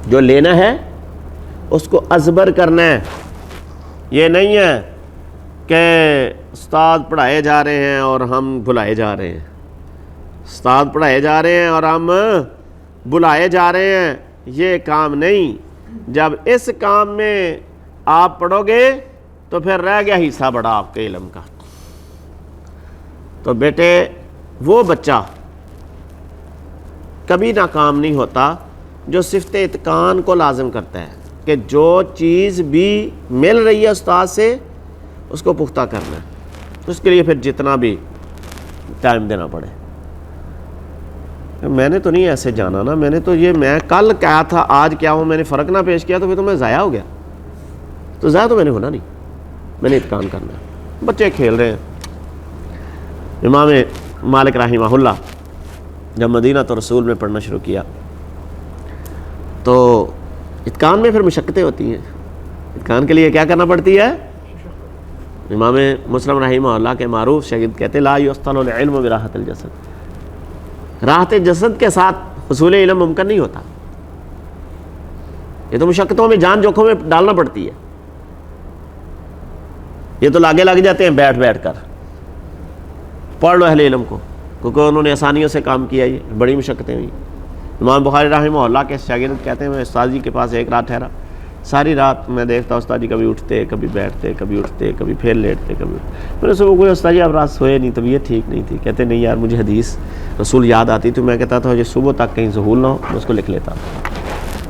جو لینا ہے اس کو ازبر کرنا ہے. یہ نہیں ہے کہ استاد پڑھائے جا رہے ہیں اور ہم بھلائے جا رہے ہیں، استاد پڑھائے جا رہے ہیں اور ہم بلائے جا رہے ہیں. یہ کام نہیں. جب اس کام میں آپ پڑھو گے تو پھر رہ گیا حصہ بڑا آپ کے علم کا. تو بیٹے، وہ بچہ کبھی ناکام نہیں ہوتا جو صفت اتقان کو لازم کرتا ہے کہ جو چیز بھی مل رہی ہے استاد سے اس کو پختہ کرنا ہے. اس کے لیے پھر جتنا بھی ٹائم دینا پڑے. میں نے تو نہیں ایسے جانا نا، میں نے تو یہ میں کل کیا تھا آج کیا ہوں، میں نے فرق نہ پیش کیا تو پھر تو میں ضائع ہو گیا. تو ضائع تو میں نے ہونا نہیں، میں نے اتقان کرنا ہے. بچے کھیل رہے ہیں. امام مالک رحمہ اللہ جب مدینہ تو رسول میں پڑھنا شروع کیا تو اتقان میں پھر مشقتیں ہوتی ہیں. اتقان کے لیے کیا کرنا پڑتی ہے؟ امام مسلم رحمہ اللہ کے معروف شاگرد کہتے لا یحصل العلم براحت الجسد. راحت جسد کے ساتھ حصول علم ممکن نہیں ہوتا. یہ تو مشقتوں میں جان جوکھوں میں ڈالنا پڑتی ہے. یہ تو لاگے لگ جاتے ہیں بیٹھ بیٹھ کر. پڑھ لو اہل علم کو، کیونکہ انہوں نے آسانیوں سے کام کیا. یہ بڑی مشقتیں ہوئی. امام بخاری رحمہ اللہ کے شاگرد کہتے ہیں میں استاد جی کے پاس ایک رات ٹھہرا. ساری رات میں دیکھتا استاد جی کبھی اٹھتے کبھی بیٹھتے کبھی اٹھتے کبھی پھر لیٹتے کبھی اٹھتے. میں نے صبح کوئی استاد جی آپ رات سوئے نہیں، طبیعت ٹھیک نہیں تھی. کہتے نہیں یار مجھے حدیث رسول یاد آتی تو میں کہتا تھا یہ صبح تک کہیں ظہور نہ ہو، میں اس کو لکھ لیتا.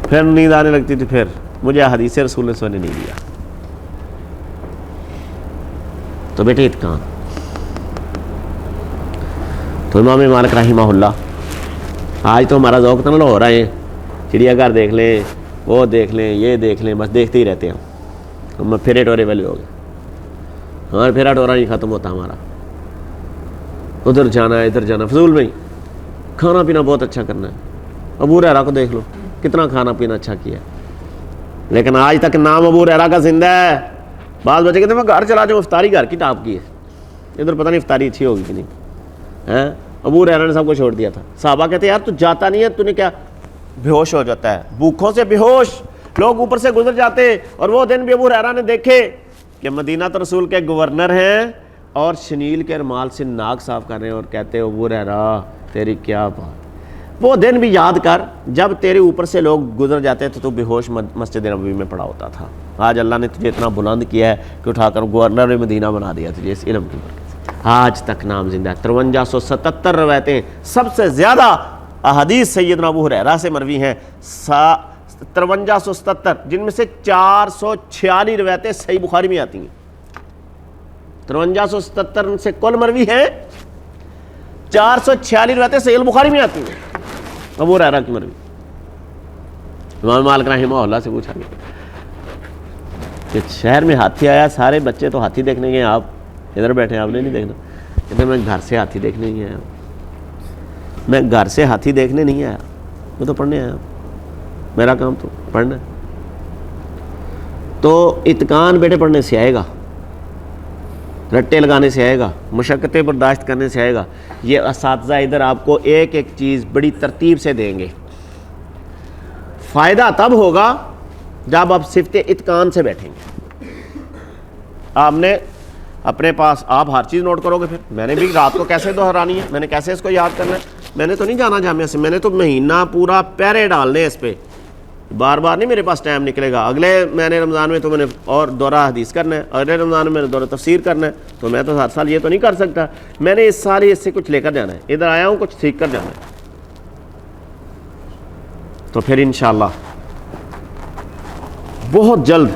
پھر نیند آنے لگتی تھی، پھر مجھے حدیث رسول نے سونے نہیں دیا. تو بیٹے اتقان. تو امام مالک رحمہ اللہ آج تو ہمارا ذوق تنگ ہو رہا ہے، چڑیا گھر دیکھ لیں، وہ دیکھ لیں، یہ دیکھ لیں، بس دیکھتے ہی رہتے ہیں. ہم پھرے ٹورے والے ہو گئے. ہمارا پھرا ٹورا نہیں ختم ہوتا ہمارا. ادھر جانا ہے ادھر جانا، فضول میں ہی کھانا پینا بہت اچھا کرنا ہے. ابو ہریرہ کو دیکھ لو کتنا کھانا پینا اچھا کیا ہے، لیکن آج تک نام ابو ہریرہ کا زندہ ہے. بعض بچے کہتے ہیں میں گھر چلا جاؤں، افطاری گھر کی ٹاپ کی ہے، ادھر پتہ نہیں افطاری اچھی ہوگی کہ نہیں. ابو ہریرہ نے سب کو چھوڑ دیا تھا. صحابہ کہتے ہیں یار تو جاتا نہیں ہے، تو نے کیا بے ہوش ہو جاتا ہے، بھوکھوں سے بے ہوش لوگ اوپر سے گزر جاتے. اور وہ دن بھی ابو ہریرہ نے دیکھے کہ مدینہ تو رسول کے گورنر ہیں اور شنیل کے رومال سے ناک صاف کر رہے ہیں، اور کہتے ہیں ابو ہریرہ تیری کیا بات. وہ دن بھی یاد کر جب تیرے اوپر سے لوگ گزر جاتے تو بے ہوش مسجد نبوی میں پڑا ہوتا تھا. آج اللہ نے تجھے اتنا بلند کیا ہے کہ اٹھا کر گورنر مدینہ بنا دیا تجھے اس علم کی برکت سے. آج تک نام زندہ ہے. 5377 روایتیں، سب سے زیادہ احادیث سیدنا ابو ہریرہ سے مروی ہیں 5377، جن میں سے 446 روایتیں صحیح بخاری میں آتی ہیں. 5377 سے کل مروی ہیں، 446 روایتیں صحیح بخاری میں آتی ہیں ابو ہریرہ کی مروی. امام مالک رحمہ اللہ سے پوچھا گیا کہ شہر میں ہاتھی آیا، سارے بچے تو ہاتھی دیکھنے گئے، آپ ادھر بیٹھے ہیں، آپ نے نہیں دیکھنا. کہتے میں گھر سے ہاتھی دیکھنے نہیں آیا، میں گھر سے ہاتھی دیکھنے نہیں آیا، میں تو پڑھنے آیا، میرا کام تو پڑھنا ہے. تو اتقان بیٹے پڑھنے سے آئے گا، رٹے لگانے سے آئے گا، مشقتیں برداشت کرنے سے آئے گا. یہ اساتذہ ادھر آپ کو ایک ایک چیز بڑی ترتیب سے دیں گے. فائدہ تب ہوگا جب آپ صفت اتقان سے بیٹھیں گے. آپ نے اپنے پاس آپ ہر چیز نوٹ کرو گے، پھر میں نے بھی رات کو کیسے دہرانی ہے، میں نے کیسے اس کو یاد کرنا ہے. میں نے تو نہیں جانا جامعہ سے، میں نے تو مہینہ پورا پیرے ڈالنے اس پہ، بار بار نہیں میرے پاس ٹائم نکلے گا. اگلے میں نے رمضان میں تو میں نے اور دورہ حدیث کرنا ہے، اگلے رمضان میں میں نے دورہ تفسیر کرنا ہے. تو میں تو ہر سال یہ تو نہیں کر سکتا، میں نے اس سال اس سے کچھ لے کر جانا ہے، ادھر آیا ہوں کچھ سیکھ کر جانا ہے. تو پھر انشاءاللہ بہت جلد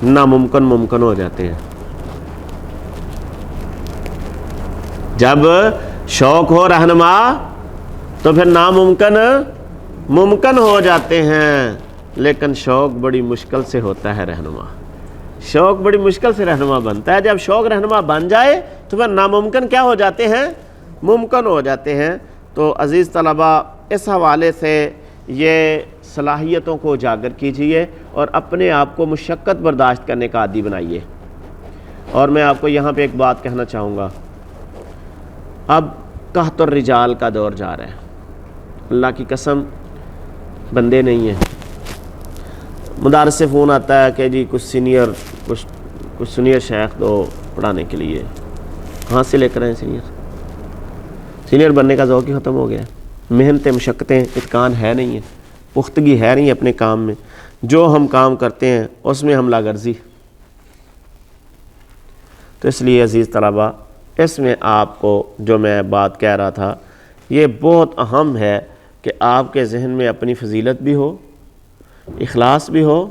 ناممکن ممکن ہو جاتے ہیں. جب شوق ہو رہنما تو پھر ناممکن ممکن ہو جاتے ہیں. لیکن شوق بڑی مشکل سے ہوتا ہے رہنما، شوق بڑی مشکل سے رہنما بنتا ہے. جب شوق رہنما بن جائے تو پھر ناممکن کیا ہو جاتے ہیں، ممکن ہو جاتے ہیں. تو عزیز طلبہ، اس حوالے سے یہ صلاحیتوں کو اجاگر کیجئے اور اپنے آپ کو مشقت برداشت کرنے کا عادی بنائیے. اور میں آپ کو یہاں پہ ایک بات کہنا چاہوں گا، اب قحط الرجال کا دور جا رہا ہے. اللہ کی قسم بندے نہیں ہیں. مدارس سے فون آتا ہے کہ جی کچھ سینئر شیخ دو پڑھانے کے لیے. کہاں سے لے کر آئیں سینئر بننے کا ذوق ہی ختم ہو گیا ہے. محنتیں مشقتیں اتقان ہے نہیں ہے، پختگی ہے نہیں اپنے کام میں. جو ہم کام کرتے ہیں اس میں حملہ گرزی. تو اس لیے عزیز طلبہ، اس میں آپ کو جو میں بات کہہ رہا تھا یہ بہت اہم ہے کہ آپ کے ذہن میں اپنی فضیلت بھی ہو، اخلاص بھی ہو،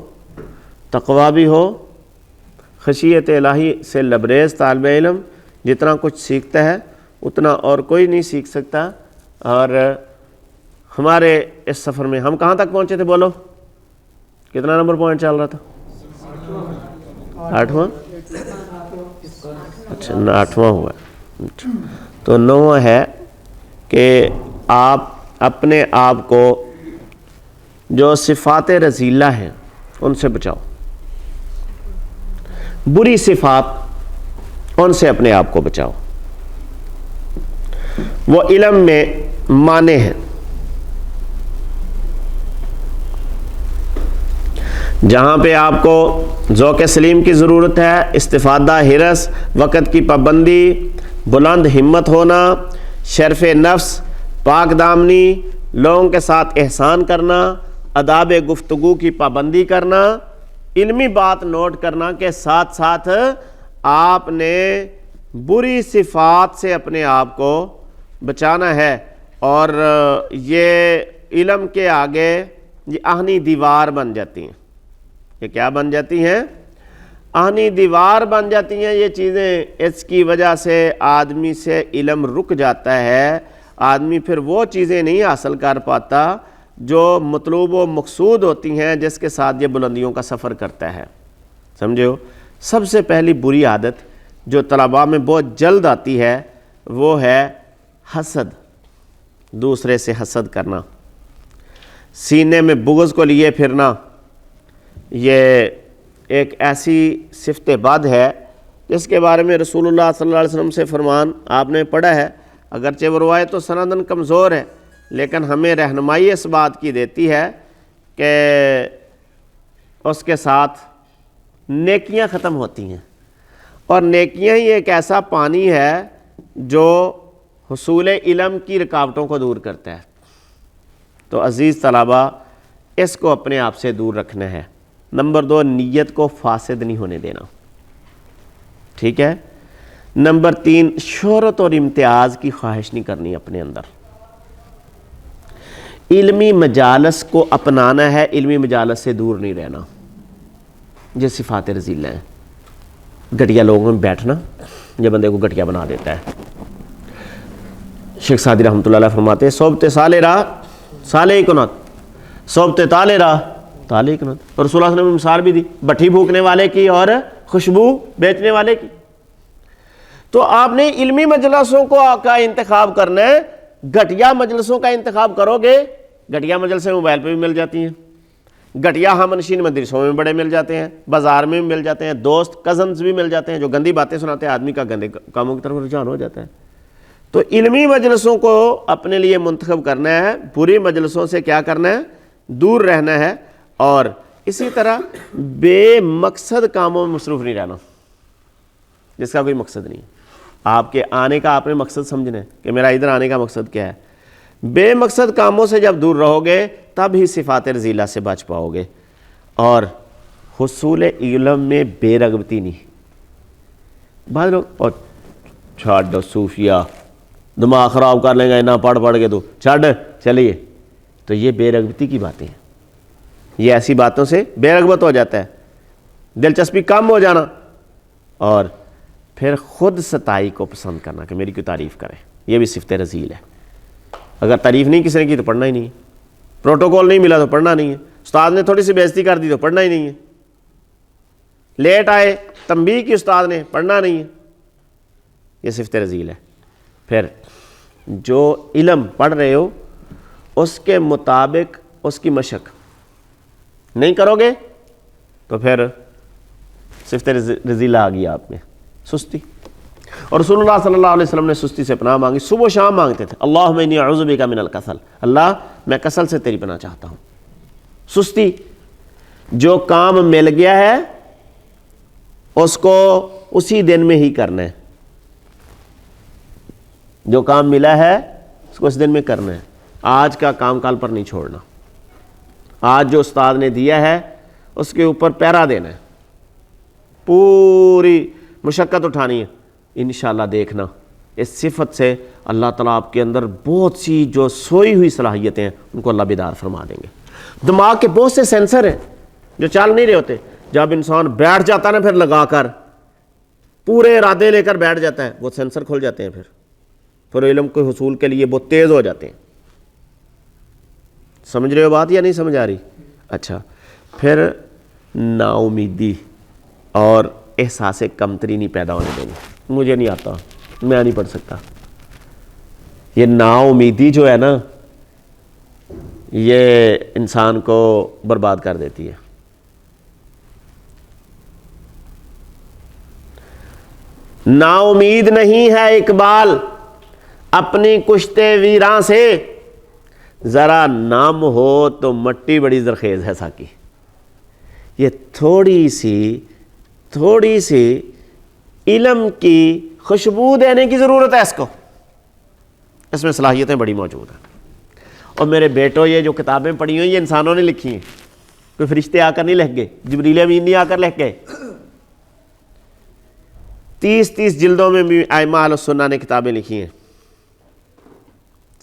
تقوی بھی ہو. خشیت الہی سے لبریز طالب علم جتنا کچھ سیکھتا ہے اتنا اور کوئی نہیں سیکھ سکتا. اور ہمارے اس سفر میں ہم کہاں تک پہنچے تھے، بولو کتنا نمبر پوائنٹ چل رہا تھا؟ 8واں. اچھا 8واں ہوا. تو 9واں ہے کہ آپ اپنے آپ کو جو صفات رذیلہ ہیں ان سے بچاؤ. بری صفات ان سے اپنے آپ کو بچاؤ. وہ علم میں مانے ہیں. جہاں پہ آپ کو ذوق سلیم کی ضرورت ہے، استفادہ، حرص، وقت کی پابندی، بلند ہمت ہونا، شرف نفس، پاک دامنی، لوگوں کے ساتھ احسان کرنا، آداب گفتگو کی پابندی کرنا، علمی بات نوٹ کرنا کے ساتھ ساتھ آپ نے بری صفات سے اپنے آپ کو بچانا ہے. اور یہ علم کے آگے یہ آہنی دیوار بن جاتی ہیں. یہ کیا بن جاتی ہیں؟ آہنی دیوار بن جاتی ہیں یہ چیزیں. اس کی وجہ سے آدمی سے علم رک جاتا ہے. آدمی پھر وہ چیزیں نہیں حاصل کر پاتا جو مطلوب و مقصود ہوتی ہیں، جس کے ساتھ یہ بلندیوں کا سفر کرتا ہے. سمجھو، سب سے پہلی بری عادت جو طلباء میں بہت جلد آتی ہے وہ ہے حسد، دوسرے سے حسد کرنا، سینے میں بغض کو لیے پھرنا، یہ ایک ایسی صفت بد ہے جس کے بارے میں رسول اللہ صلی اللہ علیہ وسلم سے فرمان آپ نے پڑھا ہے، اگرچہ وہ روایت تو سندن کمزور ہے لیکن ہمیں رہنمائی اس بات کی دیتی ہے کہ اس کے ساتھ نیکیاں ختم ہوتی ہیں، اور نیکیاں ہی ایک ایسا پانی ہے جو حصول علم کی رکاوٹوں کو دور کرتا ہے۔ تو عزیز طلبہ، اس کو اپنے آپ سے دور رکھنا ہے۔ نمبر 2، نیت کو فاسد نہیں ہونے دینا، ٹھیک ہے۔ نمبر 3، شہرت اور امتیاز کی خواہش نہیں کرنی اپنے اندر۔ علمی مجالس کو اپنانا ہے، علمی مجالس سے دور نہیں رہنا۔ یہ صفات رذیلہ ہیں۔ گھٹیا لوگوں میں بیٹھنا یہ بندے کو گھٹیا بنا دیتا ہے۔ شیخ سعدی رحمۃ اللہ علیہ فرماتے ہیں صحبت صالح راہ صالح کنت، صحبت طالح راہ طالح کنت۔ اور رسول اللہ صلی اللہ علیہ وسلم نے مثال بھی دی بٹھی بھونکنے والے کی اور خوشبو بیچنے والے کی۔ تو آپ نے علمی مجلسوں کا انتخاب کرنا ہے، گھٹیا مجلسوں کا انتخاب کرو گے، گھٹیا مجلسیں موبائل پہ بھی مل جاتی ہیں، گھٹیا ہم نشین مدرسوں میں بڑے مل جاتے ہیں، بازار میں بھی مل جاتے ہیں، دوست کزنز بھی مل جاتے ہیں جو گندی باتیں سناتے ہیں، آدمی کا گندے کاموں کی طرف رجحان ہو جاتا ہے۔ تو علمی مجلسوں کو اپنے لیے منتخب کرنا ہے، بری مجلسوں سے کیا کرنا ہے؟ دور رہنا ہے، اور اسی طرح بے مقصد کاموں میں مصروف نہیں رہنا جس کا کوئی مقصد نہیں ہے۔ آپ کے آنے کا آپ نے مقصد سمجھنا ہے کہ میرا ادھر آنے کا مقصد کیا ہے۔ بے مقصد کاموں سے جب دور رہو گے تب ہی صفات رذیلہ سے بچ پاؤ گے۔ اور حصول علم میں بے رغبتی نہیں۔ بعض لوگ اور چھاڑ صوفیہ دماغ خراب کر لیں گے نہ پڑھ کے تو چھاڑ چلیے، تو یہ بے رغبتی کی باتیں ہیں۔ یہ ایسی باتوں سے بے رغبت ہو جاتا ہے، دلچسپی کم ہو جانا، اور پھر خود ستائی کو پسند کرنا کہ میری کوئی تعریف کرے، یہ بھی صفت رذیل ہے۔ اگر تعریف نہیں کسی نے کی تو پڑھنا ہی نہیں ہے، پروٹوکول نہیں ملا تو پڑھنا نہیں ہے، استاد نے تھوڑی سی بے عزتی کر دی تو پڑھنا ہی نہیں ہے، لیٹ آئے تنبیہ کی استاد نے، پڑھنا نہیں ہے، یہ صفت رذیل ہے۔ پھر جو علم پڑھ رہے ہو اس کے مطابق اس کی مشق نہیں کرو گے تو پھر صفت رذیلہ آ گئی آپ میں، سستی۔ اور رسول اللہ صلی اللہ علیہ وسلم نے سستی سے پناہ مانگی، صبح و شام مانگتے تھے، اللہم انی اعوذ بک من الکسل، اللہ میں کسل سے تیری پناہ چاہتا ہوں۔ سستی، جو کام مل گیا ہے اس کو اسی دن میں ہی کرنا ہے، جو کام ملا ہے اس کو اس دن میں کرنا ہے، آج کا کام کل پر نہیں چھوڑنا، آج جو استاد نے دیا ہے اس کے اوپر پیرا دینا ہے، پوری مشقت اٹھانی ہے، انشاءاللہ دیکھنا اس صفت سے اللہ تعالیٰ آپ کے اندر بہت سی جو سوئی ہوئی صلاحیتیں ہیں ان کو اللہ بیدار فرما دیں گے۔ دماغ کے بہت سے سینسر ہیں جو چل نہیں رہے ہوتے، جب انسان بیٹھ جاتا ہے نا پھر لگا کر پورے ارادے لے کر بیٹھ جاتا ہے، وہ سینسر کھل جاتے ہیں، پھر علم کے حصول کے لیے بہت تیز ہو جاتے ہیں۔ سمجھ رہے ہو بات یا نہیں سمجھ آ رہی؟ اچھا، پھر نا امیدی اور احساس کمتری نہیں پیدا ہونے دینی، مجھے نہیں آتا، میں نہیں پڑھ سکتا۔ یہ نا امیدی جو ہے نا یہ انسان کو برباد کر دیتی ہے۔ نا امید نہیں ہے اقبال اپنی کشتے ویراں سے، ذرا نام ہو تو مٹی بڑی زرخیز ہے ساکی۔ یہ تھوڑی سی علم کی خوشبو دینے کی ضرورت ہے، اس میں صلاحیتیں بڑی موجود ہیں۔ اور میرے بیٹو، یہ جو کتابیں پڑھی ہوئی یہ انسانوں نے لکھی ہیں، کوئی فرشتے آ کر نہیں لکھ گئے، جبریل امین نہیں آ کر لکھ گئے۔ 30 جلدوں میں بھی ائمہ اہل السنہ نے کتابیں لکھی ہیں،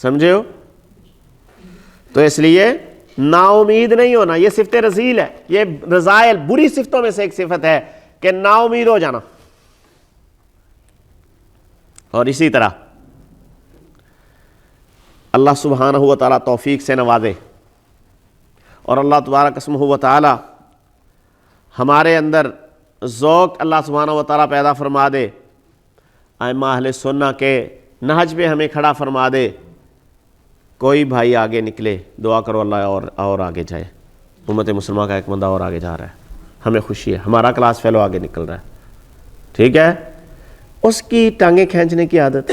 سمجھے ہو؟ تو اس لیے نا امید نہیں ہونا، یہ صفت رذیل ہے، یہ رذائل بری صفتوں میں سے ایک صفت ہے کہ نا امید ہو جانا۔ اور اسی طرح اللہ سبحانہ و تعالیٰ توفیق سے نوازے، اور اللہ تبارک اسمہ و تعالیٰ ہمارے اندر ذوق اللہ سبحانہ و تعالیٰ پیدا فرما دے ائمہ اہل سنہ کے نہج پہ ہمیں کھڑا فرما دے، کوئی بھائی آگے نکلے، دعا کرو اللہ اور آگے جائے، امت مسلمہ کا ایک بندہ اور آگے جا رہا ہے، ہمیں خوشی ہے، ہمارا کلاس فیلو آگے نکل رہا ہے، ٹھیک ہے، اس کی ٹانگیں کھینچنے کی عادت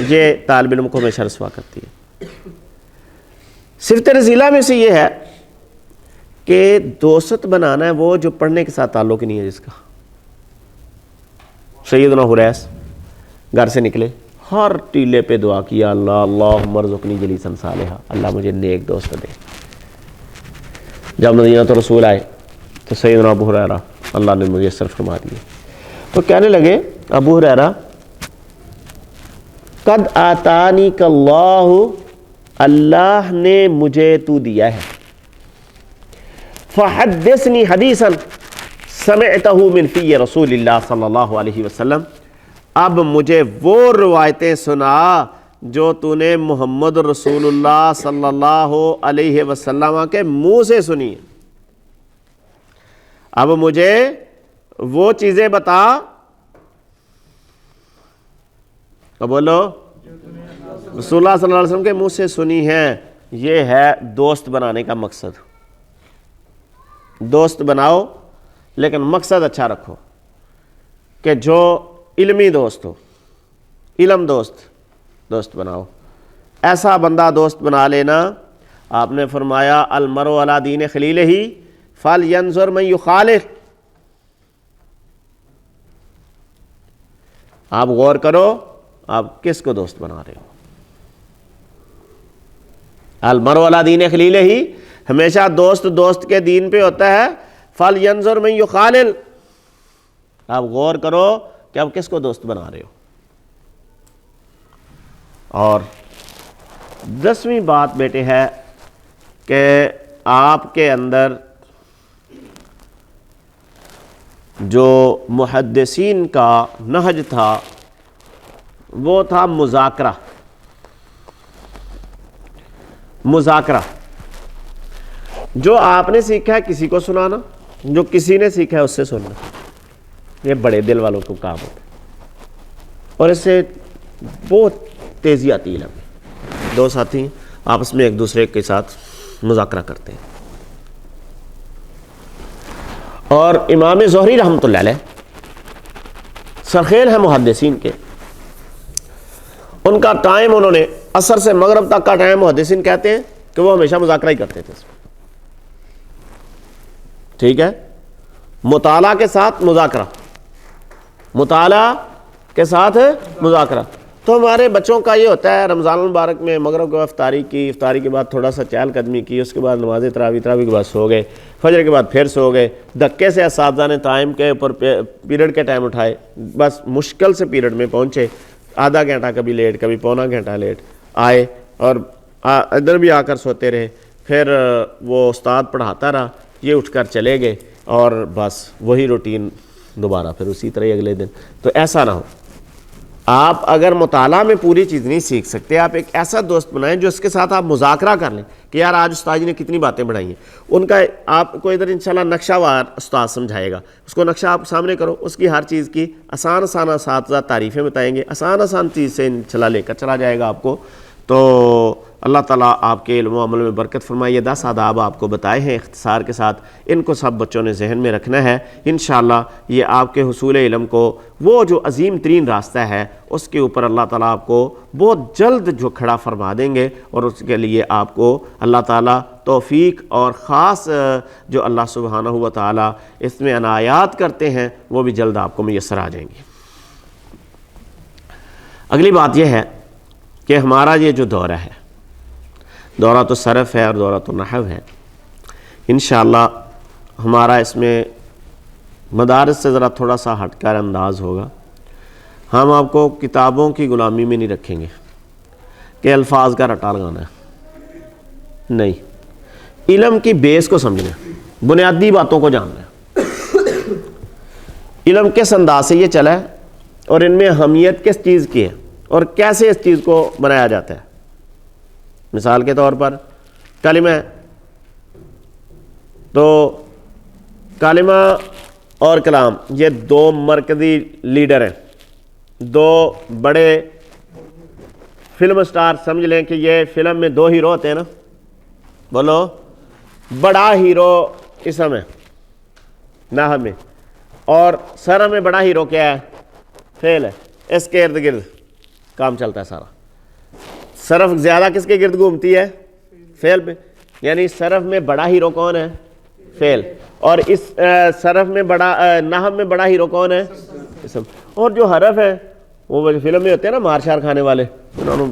یہ طالب علم کو ہمیشہ رسوا کرتی ہے۔ صفت رذیلہ میں سے یہ ہے کہ دوست بنانا ہے وہ جو پڑھنے کے ساتھ تعلق نہیں ہے جس کا۔ سیدنا حریث گھر سے نکلے، ہر ٹیلے پہ دعا کیا، اللہ اللہم ارزقنی جلیسا صالحا، اللہ مجھے نیک دوست دے۔ جب مدینہ رسول آئے تو سیدنا ابو ہریرہ اللہ نے مجھے صرف فرما دیے، تو کہنے لگے ابو ہریرہ قد آتانی کاللہ، اللہ نے مجھے تو دیا ہے، فحدثنی حدیثا سمعتہ من فی رسول اللہ صلی اللہ علیہ وسلم، اب مجھے وہ روایتیں سنا جو تو نے محمد رسول اللہ صلی اللہ علیہ وسلم کے منہ سے سنی، اب مجھے وہ چیزیں بتا، اب بولو رسول اللہ صلی اللہ علیہ وسلم کے منہ سے سنی ہے۔ یہ ہے دوست بنانے کا مقصد۔ دوست بناؤ لیکن مقصد اچھا رکھو کہ جو علمی دوست ہو، علم دوست بناؤ، ایسا بندہ دوست بنا لینا۔ آپ نے فرمایا المرء علی دین خلیلہ فلینظر من یخالف، آپ غور کرو آپ کس کو دوست بنا رہے ہو۔ المرء علی دین خلیلہ، ہمیشہ دوست کے دین پہ ہوتا ہے، فلینظر من یخالل، آپ غور کرو کہ آپ کس کو دوست بنا رہے ہو۔ اور 10ویں بات بیٹے ہے کہ آپ کے اندر جو محدثین کا نہج تھا وہ تھا مذاکرہ۔ جو آپ نے سیکھا ہے کسی کو سنانا، جو کسی نے سیکھا ہے اس سے سننا، یہ بڑے دل والوں کو کام ہوتا ہے، اور اس سے بہت تیزی آتی ہے علم میں۔ دو ساتھی آپس میں ایک دوسرے کے ساتھ مذاکرہ کرتے ہیں۔ اور امام زہری رحمۃ اللہ علیہ سرخیل ہیں محدثین کے، ان کا ٹائم انہوں نے عصر سے مغرب تک کا ٹائم محدثین کہتے ہیں کہ وہ ہمیشہ مذاکرہ ہی کرتے تھے، ٹھیک ہے، مطالعہ کے ساتھ مذاکرہ، مطالعہ کے ساتھ مذاکرہ۔ تو ہمارے بچوں کا یہ ہوتا ہے رمضان المبارک میں مغرب کو افطاری کی، افطاری کے بعد تھوڑا سا چہل قدمی کی، اس کے بعد نماز تراویح کے بعد سو گئے، فجر کے بعد پھر سو گئے، دھکے سے اساتذہ نے ٹائم کے اوپر پیریڈ کے ٹائم اٹھائے، بس مشکل سے پیریڈ میں پہنچے، آدھا گھنٹہ کبھی لیٹ کبھی پونا گھنٹہ لیٹ آئے، اور ادھر بھی آ کر سوتے رہے، پھر وہ استاد پڑھاتا رہا، یہ اٹھ کر چلے گئے، اور بس وہی روٹین دوبارہ پھر اسی طرح اگلے دن۔ تو ایسا نہ ہو، آپ اگر مطالعہ میں پوری چیز نہیں سیکھ سکتے، آپ ایک ایسا دوست بنائیں جو اس کے ساتھ آپ مذاکرہ کر لیں کہ یار آج استاد نے کتنی باتیں بڑھائی ہیں، ان کا آپ کو ادھر انشاءاللہ نقشہ وار استاد سمجھائے گا، اس کو نقشہ آپ سامنے کرو، اس کی ہر چیز کی آسان اساتذہ تعریفیں بتائیں گے، آسان چیز سے انشاءاللہ لے کر چلا جائے گا آپ کو۔ تو اللہ تعالیٰ آپ کے علم و عمل میں برکت فرمائے۔ یہ 10 آداب آپ کو بتائے ہیں اختصار کے ساتھ، ان کو سب بچوں نے ذہن میں رکھنا ہے، انشاءاللہ یہ آپ کے حصول علم کو وہ جو عظیم ترین راستہ ہے اس کے اوپر اللہ تعالیٰ آپ کو بہت جلد جو کھڑا فرما دیں گے، اور اس کے لیے آپ کو اللہ تعالیٰ توفیق اور خاص جو اللہ سبحانہ و تعالیٰ اس میں عنایات کرتے ہیں وہ بھی جلد آپ کو میسر آ جائیں گی۔ اگلی بات یہ ہے کہ ہمارا یہ جو دورہ ہے، دورہ تو صرف ہے اور دورہ تو نحو ہے، انشاءاللہ ہمارا اس میں مدارس سے ذرا تھوڑا سا ہٹ کر انداز ہوگا۔ ہم آپ کو کتابوں کی غلامی میں نہیں رکھیں گے کہ الفاظ کا رٹا لگانا ہے، نہیں، علم کی بیس کو سمجھنا ہے، بنیادی باتوں کو جاننا ہے، علم کس انداز سے یہ چلا ہے اور ان میں اہمیت کس چیز کی ہے اور کیسے اس چیز کو بنایا جاتا ہے۔ مثال کے طور پر کلمہ، تو کلمہ اور کلام یہ دو مرکزی لیڈر ہیں، دو بڑے فلم سٹار سمجھ لیں کہ یہ فلم میں 2 ہیرو ہوتے ہیں نا، بولو، بڑا ہیرو اسم ہے نحو میں، اور صرف میں بڑا ہیرو کیا ہے؟ فعل ہے. اس کے ارد گرد کام چلتا ہے سارا. صرف زیادہ کس کے گرد گھومتی ہے؟ فعل پہ. یعنی صرف میں بڑا ہیرو کون ہے؟ فعل. اور اس صرف میں بڑا نحو میں بڑا ہیرو کون ہے؟ اسم. اور جو حرف ہے وہ فلم میں ہوتے ہیں نا مار شار کھانے والے، انہوں نے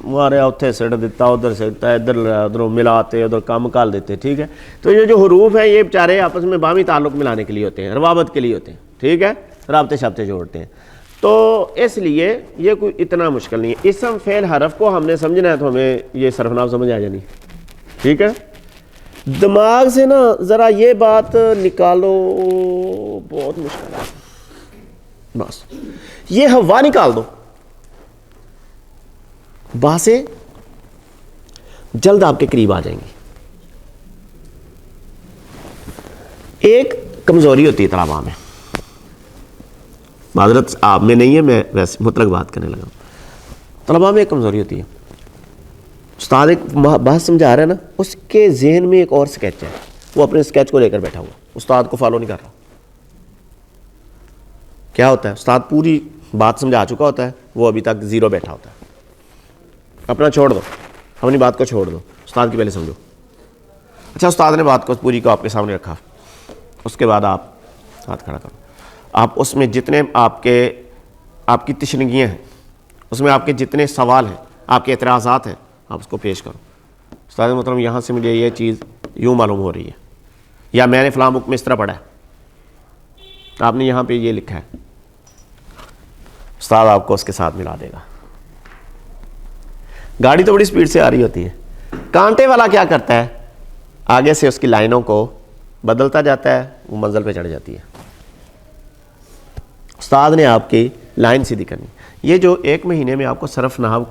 مارے اتنے سٹ دیتا، ادھر سٹتا، ادھر ملاتے، ادھر کام کال دیتے. ٹھیک ہے، تو یہ جو حروف ہیں یہ بیچارے آپس میں باہمی تعلق ملانے کے لیے ہوتے ہیں، روابط کے لیے ہوتے ہیں. ٹھیک ہے، رابطے شابطے جوڑتے ہیں. تو اس لیے یہ کوئی اتنا مشکل نہیں ہے. اسم فعل حرف کو ہم نے سمجھنا ہے تو ہمیں یہ صرف نحو سمجھ آ جانی. ٹھیک ہے، دماغ سے نا ذرا یہ بات نکالو، بہت مشکل ہے. بس یہ ہوا نکال دو، باسیں جلد آپ کے قریب آ جائیں گی. ایک کمزوری ہوتی ہے طلباء میں، معذرت آپ میں نہیں ہے، میں ویسے مطلق بات کرنے لگا. طلباء میں ایک کمزوری ہوتی ہے، استاد ایک بات سمجھا رہا ہے نا، اس کے ذہن میں ایک اور سکیچ ہے، وہ اپنے سکیچ کو لے کر بیٹھا ہوا، استاد کو فالو نہیں کر رہا. کیا ہوتا ہے؟ استاد پوری بات سمجھا چکا ہوتا ہے، وہ ابھی تک زیرو بیٹھا ہوتا ہے. اپنا چھوڑ دو، اپنی بات کو چھوڑ دو، استاد کی پہلے سمجھو. اچھا، استاد نے بات کو پوری کو آپ کے سامنے رکھا، اس کے بعد آپ ہاتھ کھڑا کرو. آپ اس میں جتنے آپ کی تشنگیاں ہیں، اس میں آپ کے جتنے سوال ہیں، آپ کے اعتراضات ہیں، آپ اس کو پیش کرو. استاد محترم یہاں سے مجھے یہ چیز یوں معلوم ہو رہی ہے، یا میں نے فلاں بک میں اس طرح پڑھا ہے، آپ نے یہاں پہ یہ لکھا ہے. استاد آپ کو اس کے ساتھ ملا دے گا. گاڑی تو بڑی سپیڈ سے آ رہی ہوتی ہے، کانٹے والا کیا کرتا ہے؟ آگے سے اس کی لائنوں کو بدلتا جاتا ہے، وہ منزل پہ چڑھ جاتی ہے. استاد نے آپ کی لائن سیدھی کرنی. یہ جو 1 مہینے میں آپ کو صرف نحو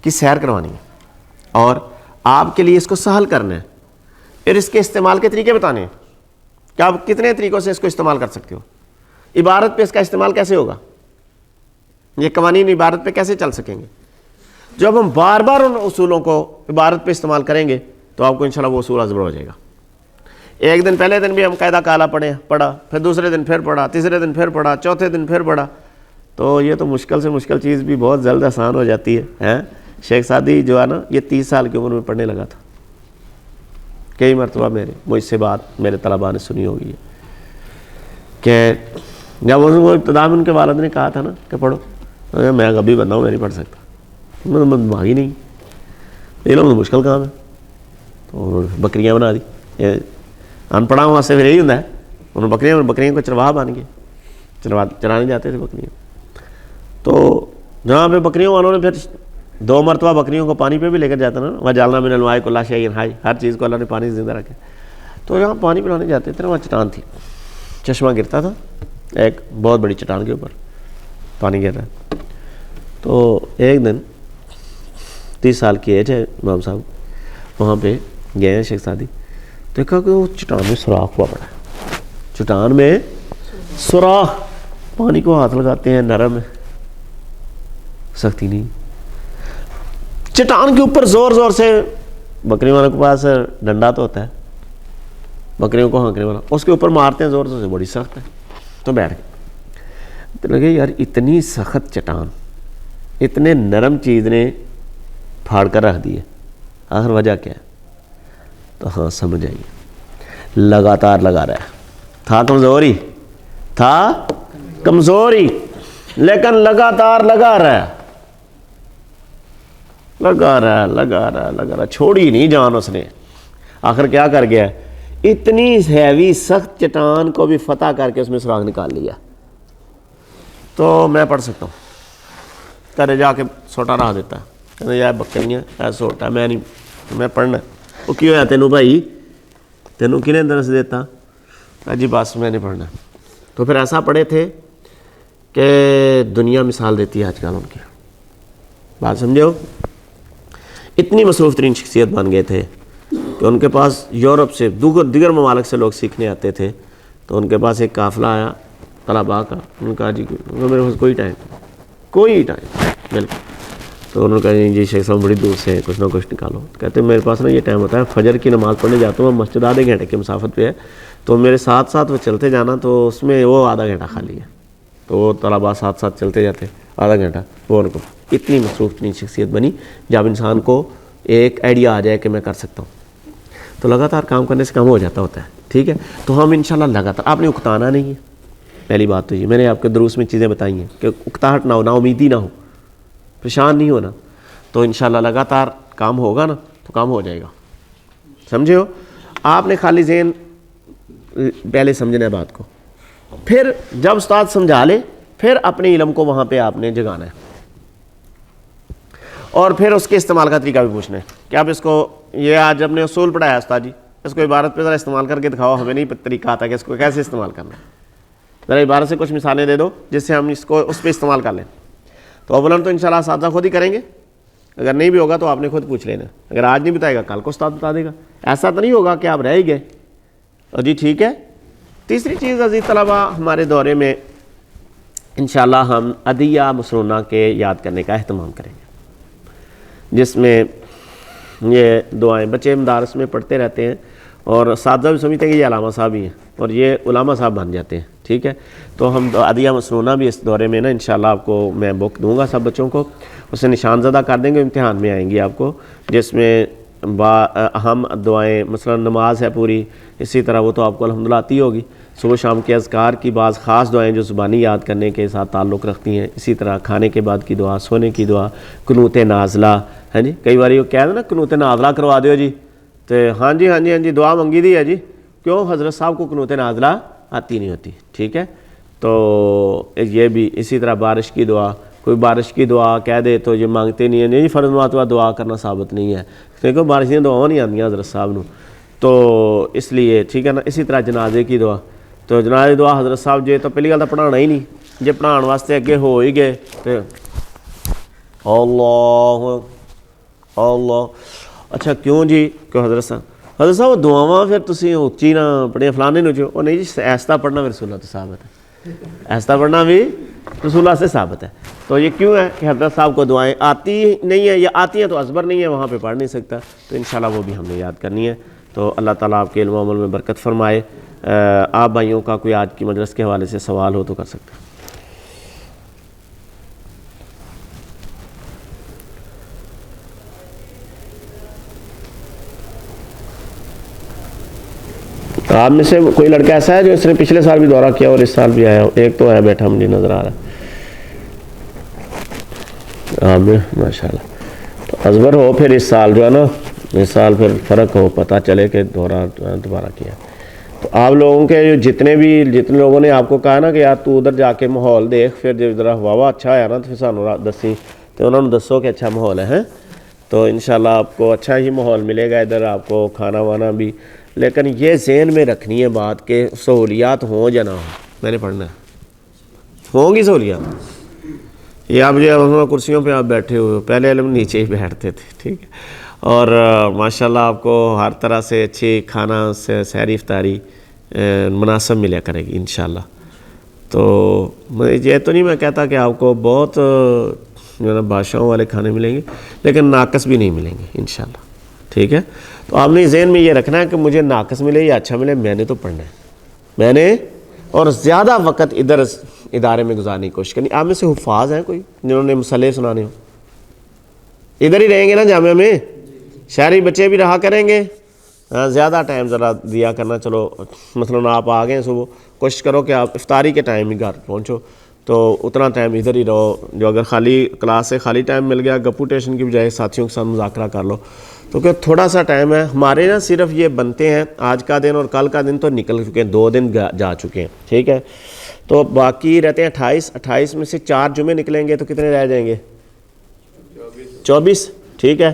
کی سیر کروانی ہے اور آپ کے لیے اس کو سہل کرنا ہے، پھر اس کے استعمال کے طریقے بتانے ہیں کہ آپ کتنے طریقوں سے اس کو استعمال کر سکتے ہو. عبارت پہ اس کا استعمال کیسے ہوگا، یہ قوانین عبارت پہ کیسے چل سکیں گے. جب ہم بار بار ان اصولوں کو عبارت پہ استعمال کریں گے تو آپ کو انشاءاللہ وہ اصول ازبر ہو جائے گا. ایک دن پہلے دن بھی ہم قاعدہ کالا پڑھا، پھر دوسرے دن پھر پڑھا، تیسرے دن پھر پڑھا، چوتھے دن پھر پڑھا، تو یہ تو مشکل سے مشکل چیز بھی بہت جلد آسان ہو جاتی ہے. شیخ سعدی جو ہے نا، یہ 30 سال کی عمر میں پڑھنے لگا تھا. کئی مرتبہ مجھ سے بات میرے طلباء نے سنی ہوگی ہے کہ جب وہ ابتدا میں ان کے والد نے کہا تھا نا کہ پڑھو، میں غبی بندہ ہوں، میں نہیں پڑھ سکتا، دماغ ہی نہیں، علم تو مشکل کام ہے. تو بکریاں بنا دی، ان پڑھا وہاں سے پھر یہی ہوتا ہے. انہوں بکریوں کو چرواہا بن گئے، چرانے جاتے تھے بکریاں. تو جہاں پہ بکریوں والوں نے پھر 2 مرتبہ بکریوں کو پانی پہ بھی لے کر جاتا نا، وہاں جالنا من الماء کل شیء حی، ہر چیز کو اللہ نے پانی سے زندہ رکھا. تو جہاں پانی پلانے جاتے تھے نا، وہاں چٹان تھی، چشمہ گرتا تھا ایک بہت بڑی چٹان کے اوپر پانی گر رہا ہے. تو ایک دن 30 سال کی ایج ہے امام صاحب، وہاں پہ گئے ہیں شیخ سعدی، دیکھا کہ وہ چٹان میں سوراخ ہوا پڑا ہے. چٹان میں سوراخ، پانی کو ہاتھ لگاتے ہیں، نرم ہے، سختی نہیں. چٹان کے اوپر زور زور سے، بکری والوں کے پاس ڈنڈا تو ہوتا ہے بکریوں کو ہانکنے والا، اس کے اوپر مارتے ہیں زور زور سے، بڑی سخت ہے. تو بیٹھ گئے، تو لگے یار اتنی سخت چٹان اتنے نرم چیز نے پھاڑ کر رکھ دی ہے، آخر وجہ کیا ہے؟ تو ہاں سمجھ آئیے، لگاتار لگا رہا ہے. تھا کمزوری لیکن لگاتار لگا رہا ہے، چھوڑی نہیں جان اس نے. آخر کیا کر گیا؟ اتنی ہیوی سخت چٹان کو بھی فتح کر کے اس میں سراغ نکال لیا. تو میں پڑھ سکتا ہوں، کرے جا کے سوٹا رہا دیتا ہے، کہتے یار بکریاں ایسا سوٹا میں پڑھنا. وہ کی ہوا تینوں بھائی، تینوں کنے درس دیتا؟ جی بس میں نہیں پڑھنا. تو پھر ایسا پڑھے تھے کہ دنیا مثال دیتی ہے آج کل ان کی. بات سمجھو، اتنی مصروف ترین شخصیت بن گئے تھے کہ ان کے پاس یورپ سے دیگر ممالک سے لوگ سیکھنے آتے تھے. تو ان کے پاس ایک قافلہ آیا طلباء کا، ان کا جی میرے پاس کوئی ٹائم بالکل. تو انہوں نے کہا جی شیخ صاحب بڑی دور سے کچھ نہ کچھ نکالو. کہتے ہیں میرے پاس نا یہ ٹائم ہوتا ہے فجر کی نماز پڑھنے جاتا ہوں, مسجد آدھے گھنٹے کی مسافت پہ ہے, تو میرے ساتھ ساتھ وہ چلتے جانا, تو اس میں وہ آدھا گھنٹہ خالی ہے, تو وہ طلباء ساتھ ساتھ چلتے جاتے آدھا گھنٹہ. وہ ان کو اتنی مصروف اتنی شخصیت بنی جب انسان کو ایک آئیڈیا آ جائے کہ میں کر سکتا ہوں, تو لگاتار کام کرنے سے کام ہو جاتا ہوتا ہے. ٹھیک ہے, تو ہم انشاءاللہ لگاتار, آپ نے اکتانا نہیں ہے. پہلی بات تو یہ میں نے آپ کے دروس میں چیزیں بتائی ہیں کہ اکتاہٹ نہ ہو, نا امیدی نہ ہو, پریشان نہیں ہونا, تو انشاءاللہ لگاتار کام ہوگا نا تو کام ہو جائے گا. سمجھے ہو؟ آپ نے خالی ذہن پہلے سمجھنا ہے بات کو, پھر جب استاد سمجھا لے پھر اپنے علم کو وہاں پہ آپ نے جگانا ہے, اور پھر اس کے استعمال کا طریقہ بھی پوچھنا ہے کہ آپ اس کو, یہ آج ہم نے اصول پڑھایا استاد جی, اس کو عبارت پہ ذرا استعمال کر کے دکھاؤ, ہمیں نہیں طریقہ آتا کہ اس کو کیسے استعمال کرنا ہے, ذرا عبارت سے کچھ مثالیں دے دو جس سے ہم اس کو اس پہ استعمال کر لیں. تو اولاً تو انشاءاللہ اساتذہ خود ہی کریں گے, اگر نہیں بھی ہوگا تو آپ نے خود پوچھ لینا, اگر آج نہیں بتائے گا کل کو استاد بتا دے گا. ایسا تو نہیں ہوگا کہ آپ رہ ہی گئے. اور جی ٹھیک ہے. تیسری چیز عزیز طلبہ, ہمارے دورے میں انشاءاللہ ہم عدیہ مسرونہ کے یاد کرنے کا اہتمام کریں گے, جس میں یہ دعائیں بچے مدارس میں پڑھتے رہتے ہیں, اور اساتذہ بھی سمجھتے ہیں کہ یہ علامہ صاحب ہی ہیں, اور یہ علامہ صاحب بن جاتے ہیں. ٹھیک ہے, تو ہم عدیہ مسرونہ بھی اس دورے میں نا انشاءاللہ آپ کو میں بک دوں گا سب بچوں کو, اسے نشان زدہ کر دیں گے, امتحان میں آئیں گی آپ کو, جس میں اہم دعائیں مثلا نماز ہے پوری, اسی طرح وہ تو آپ کو الحمدللہ آتی ہوگی, صبح شام کے اذکار کی بعض خاص دعائیں جو زبانی یاد کرنے کے ساتھ تعلق رکھتی ہیں, اسی طرح کھانے کے بعد کی دعا, سونے کی دعا, قنوت نازلہ ہے جی. کئی بار یہ کہہ دیں نا قنوت نازلہ کروا دیو جی, تو ہاں جی ہاں جی ہاں جی دعا منگی دی ہے جی, کیوں حضرت صاحب کو قنوت نازلہ آتی نہیں ہوتی. ٹھیک ہے, تو یہ بھی اسی طرح بارش کی دعا, کوئی بارش کی دعا کہہ دے تو یہ مانگتے نہیں ہیں, نہیں فرض مرتبہ دعا کرنا ثابت نہیں ہے, دیکھو بارش کی دعا نہیں آتی حضرت صاحب نو, تو اس لیے ٹھیک ہے نا. اسی طرح جنازے کی دعا, تو جنازے دعا حضرت صاحب جی تو پہلی گل تو پڑھانا ہی نہیں, جی پڑھان واسطے اگے ہو ہی گئے تو اللہ اللہ, اچھا کیوں جی, کہ حضرت صاحب دعاواں پھر تسی اچھی نہ پڑھیں فلانے نو, وہ نہیں جی ایسا پڑھنا بھی رسول اللہ سے ثابت ہے, ایسا پڑھنا بھی رسول اللہ سے ثابت ہے. تو یہ کیوں ہے کہ حضرت صاحب کو دعائیں آتی نہیں ہیں, یا آتی ہیں تو ازبر نہیں ہے, وہاں پہ پڑھ نہیں سکتا, تو انشاءاللہ وہ بھی ہم نے یاد کرنی ہے. تو اللہ تعالیٰ آپ کے علم و عمل میں برکت فرمائے. آپ بھائیوں کا کوئی آج کی مجلس کے حوالے سے سوال ہو تو کر سکتے ہیں. آپ میں سے کوئی لڑکا ایسا ہے جو اس نے پچھلے سال بھی دورہ کیا اور اس سال بھی آیا ہو؟ ایک تو ہے بیٹھا مجھے نظر آ رہا ہے. آپ ماشاء اللہ, تو ازبر ہو پھر اس سال جو ہے نا, اس سال پھر فرق ہو, پتہ چلے کہ دورہ دوبارہ کیا. تو آپ لوگوں کے جتنے لوگوں نے آپ کو کہا نا کہ یار تو ادھر جا کے ماحول دیکھ, پھر جب ذرا ہوا اچھا ہے نا تو پھر سانو دسی, تو انہوں نے دسو کہ اچھا ماحول ہے, تو انشاءاللہ آپ کو اچھا ہی ماحول ملے گا ادھر, آپ کو کھانا وانا بھی. لیکن یہ ذہن میں رکھنی ہے بات کہ سہولیات ہوں یا نہ ہوں, میں نے پڑھنا ہے ہوں گی سہولیات. یہ آپ جو کرسیوں پہ آپ بیٹھے ہوئے ہو, پہلے علم نیچے ہی بیٹھتے تھے, ٹھیک ہے, اور ماشاءاللہ آپ کو ہر طرح سے اچھی کھانا سے سحری افطاری مناسب ملیا کرے گی انشاءاللہ. تو یہ تو نہیں میں کہتا کہ آپ کو بہت جو نا بادشاہوں والے کھانے ملیں گے, لیکن ناقص بھی نہیں ملیں گے انشاءاللہ. ٹھیک ہے, تو آپ نے ذہن میں یہ رکھنا ہے کہ مجھے ناقص ملے یا اچھا ملے, میں نے تو پڑھنا ہے, میں نے, اور زیادہ وقت ادھر ادارے میں گزارنے کی کوشش کرنی. آپ میں سے حفاظ ہیں کوئی جنہوں نے مصالح سنانے ہو؟ ادھر ہی رہیں گے نا جامعہ میں, شہری بچے بھی رہا کریں گے, زیادہ ٹائم ذرا دیا کرنا. چلو مثلا آپ آ گئے صبح, کوشش کرو کہ آپ افطاری کے ٹائم ہی گھر پہنچو, تو اتنا ٹائم ادھر ہی رہو. جو اگر خالی کلاس سے خالی ٹائم مل گیا, گپو ٹیشن کی بجائے ساتھیوں کے ساتھ مذاکرہ کر لو, تو کہ تھوڑا سا ٹائم ہے. ہمارے نا صرف یہ بنتے ہیں آج کا دن اور کل کا دن تو نکل چکے ہیں, 2 دن جا چکے ہیں, ٹھیک ہے, تو باقی رہتے ہیں 28 میں سے 4 جمعے نکلیں گے تو کتنے رہ جائیں گے؟ 24. ٹھیک ہے,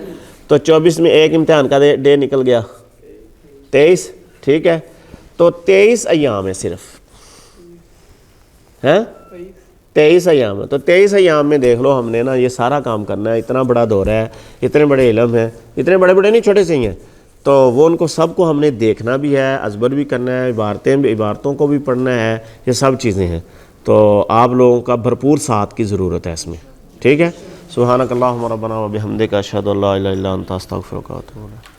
تو 24 میں ایک امتحان کا ڈے نکل گیا, 23. ٹھیک ہے, تو 23 ایام ہے صرف, ہیں 23 ایام ہے. تو 23 ایام میں دیکھ لو ہم نے نا یہ سارا کام کرنا ہے. اتنا بڑا دورہ ہے, اتنے بڑے علم ہیں, اتنے بڑے نہیں چھوٹے سے ہی ہیں, تو وہ ان کو سب کو ہم نے دیکھنا بھی ہے, ازبر بھی کرنا ہے, عبارتوں کو بھی پڑھنا ہے, یہ سب چیزیں ہیں. تو آپ لوگوں کا بھرپور ساتھ کی ضرورت ہے اس میں, ٹھیک ہے. سبحانک اللہم ربنا و بحمدک اشہد ان لا الہ الا انت استغفرک و اتوب الیک.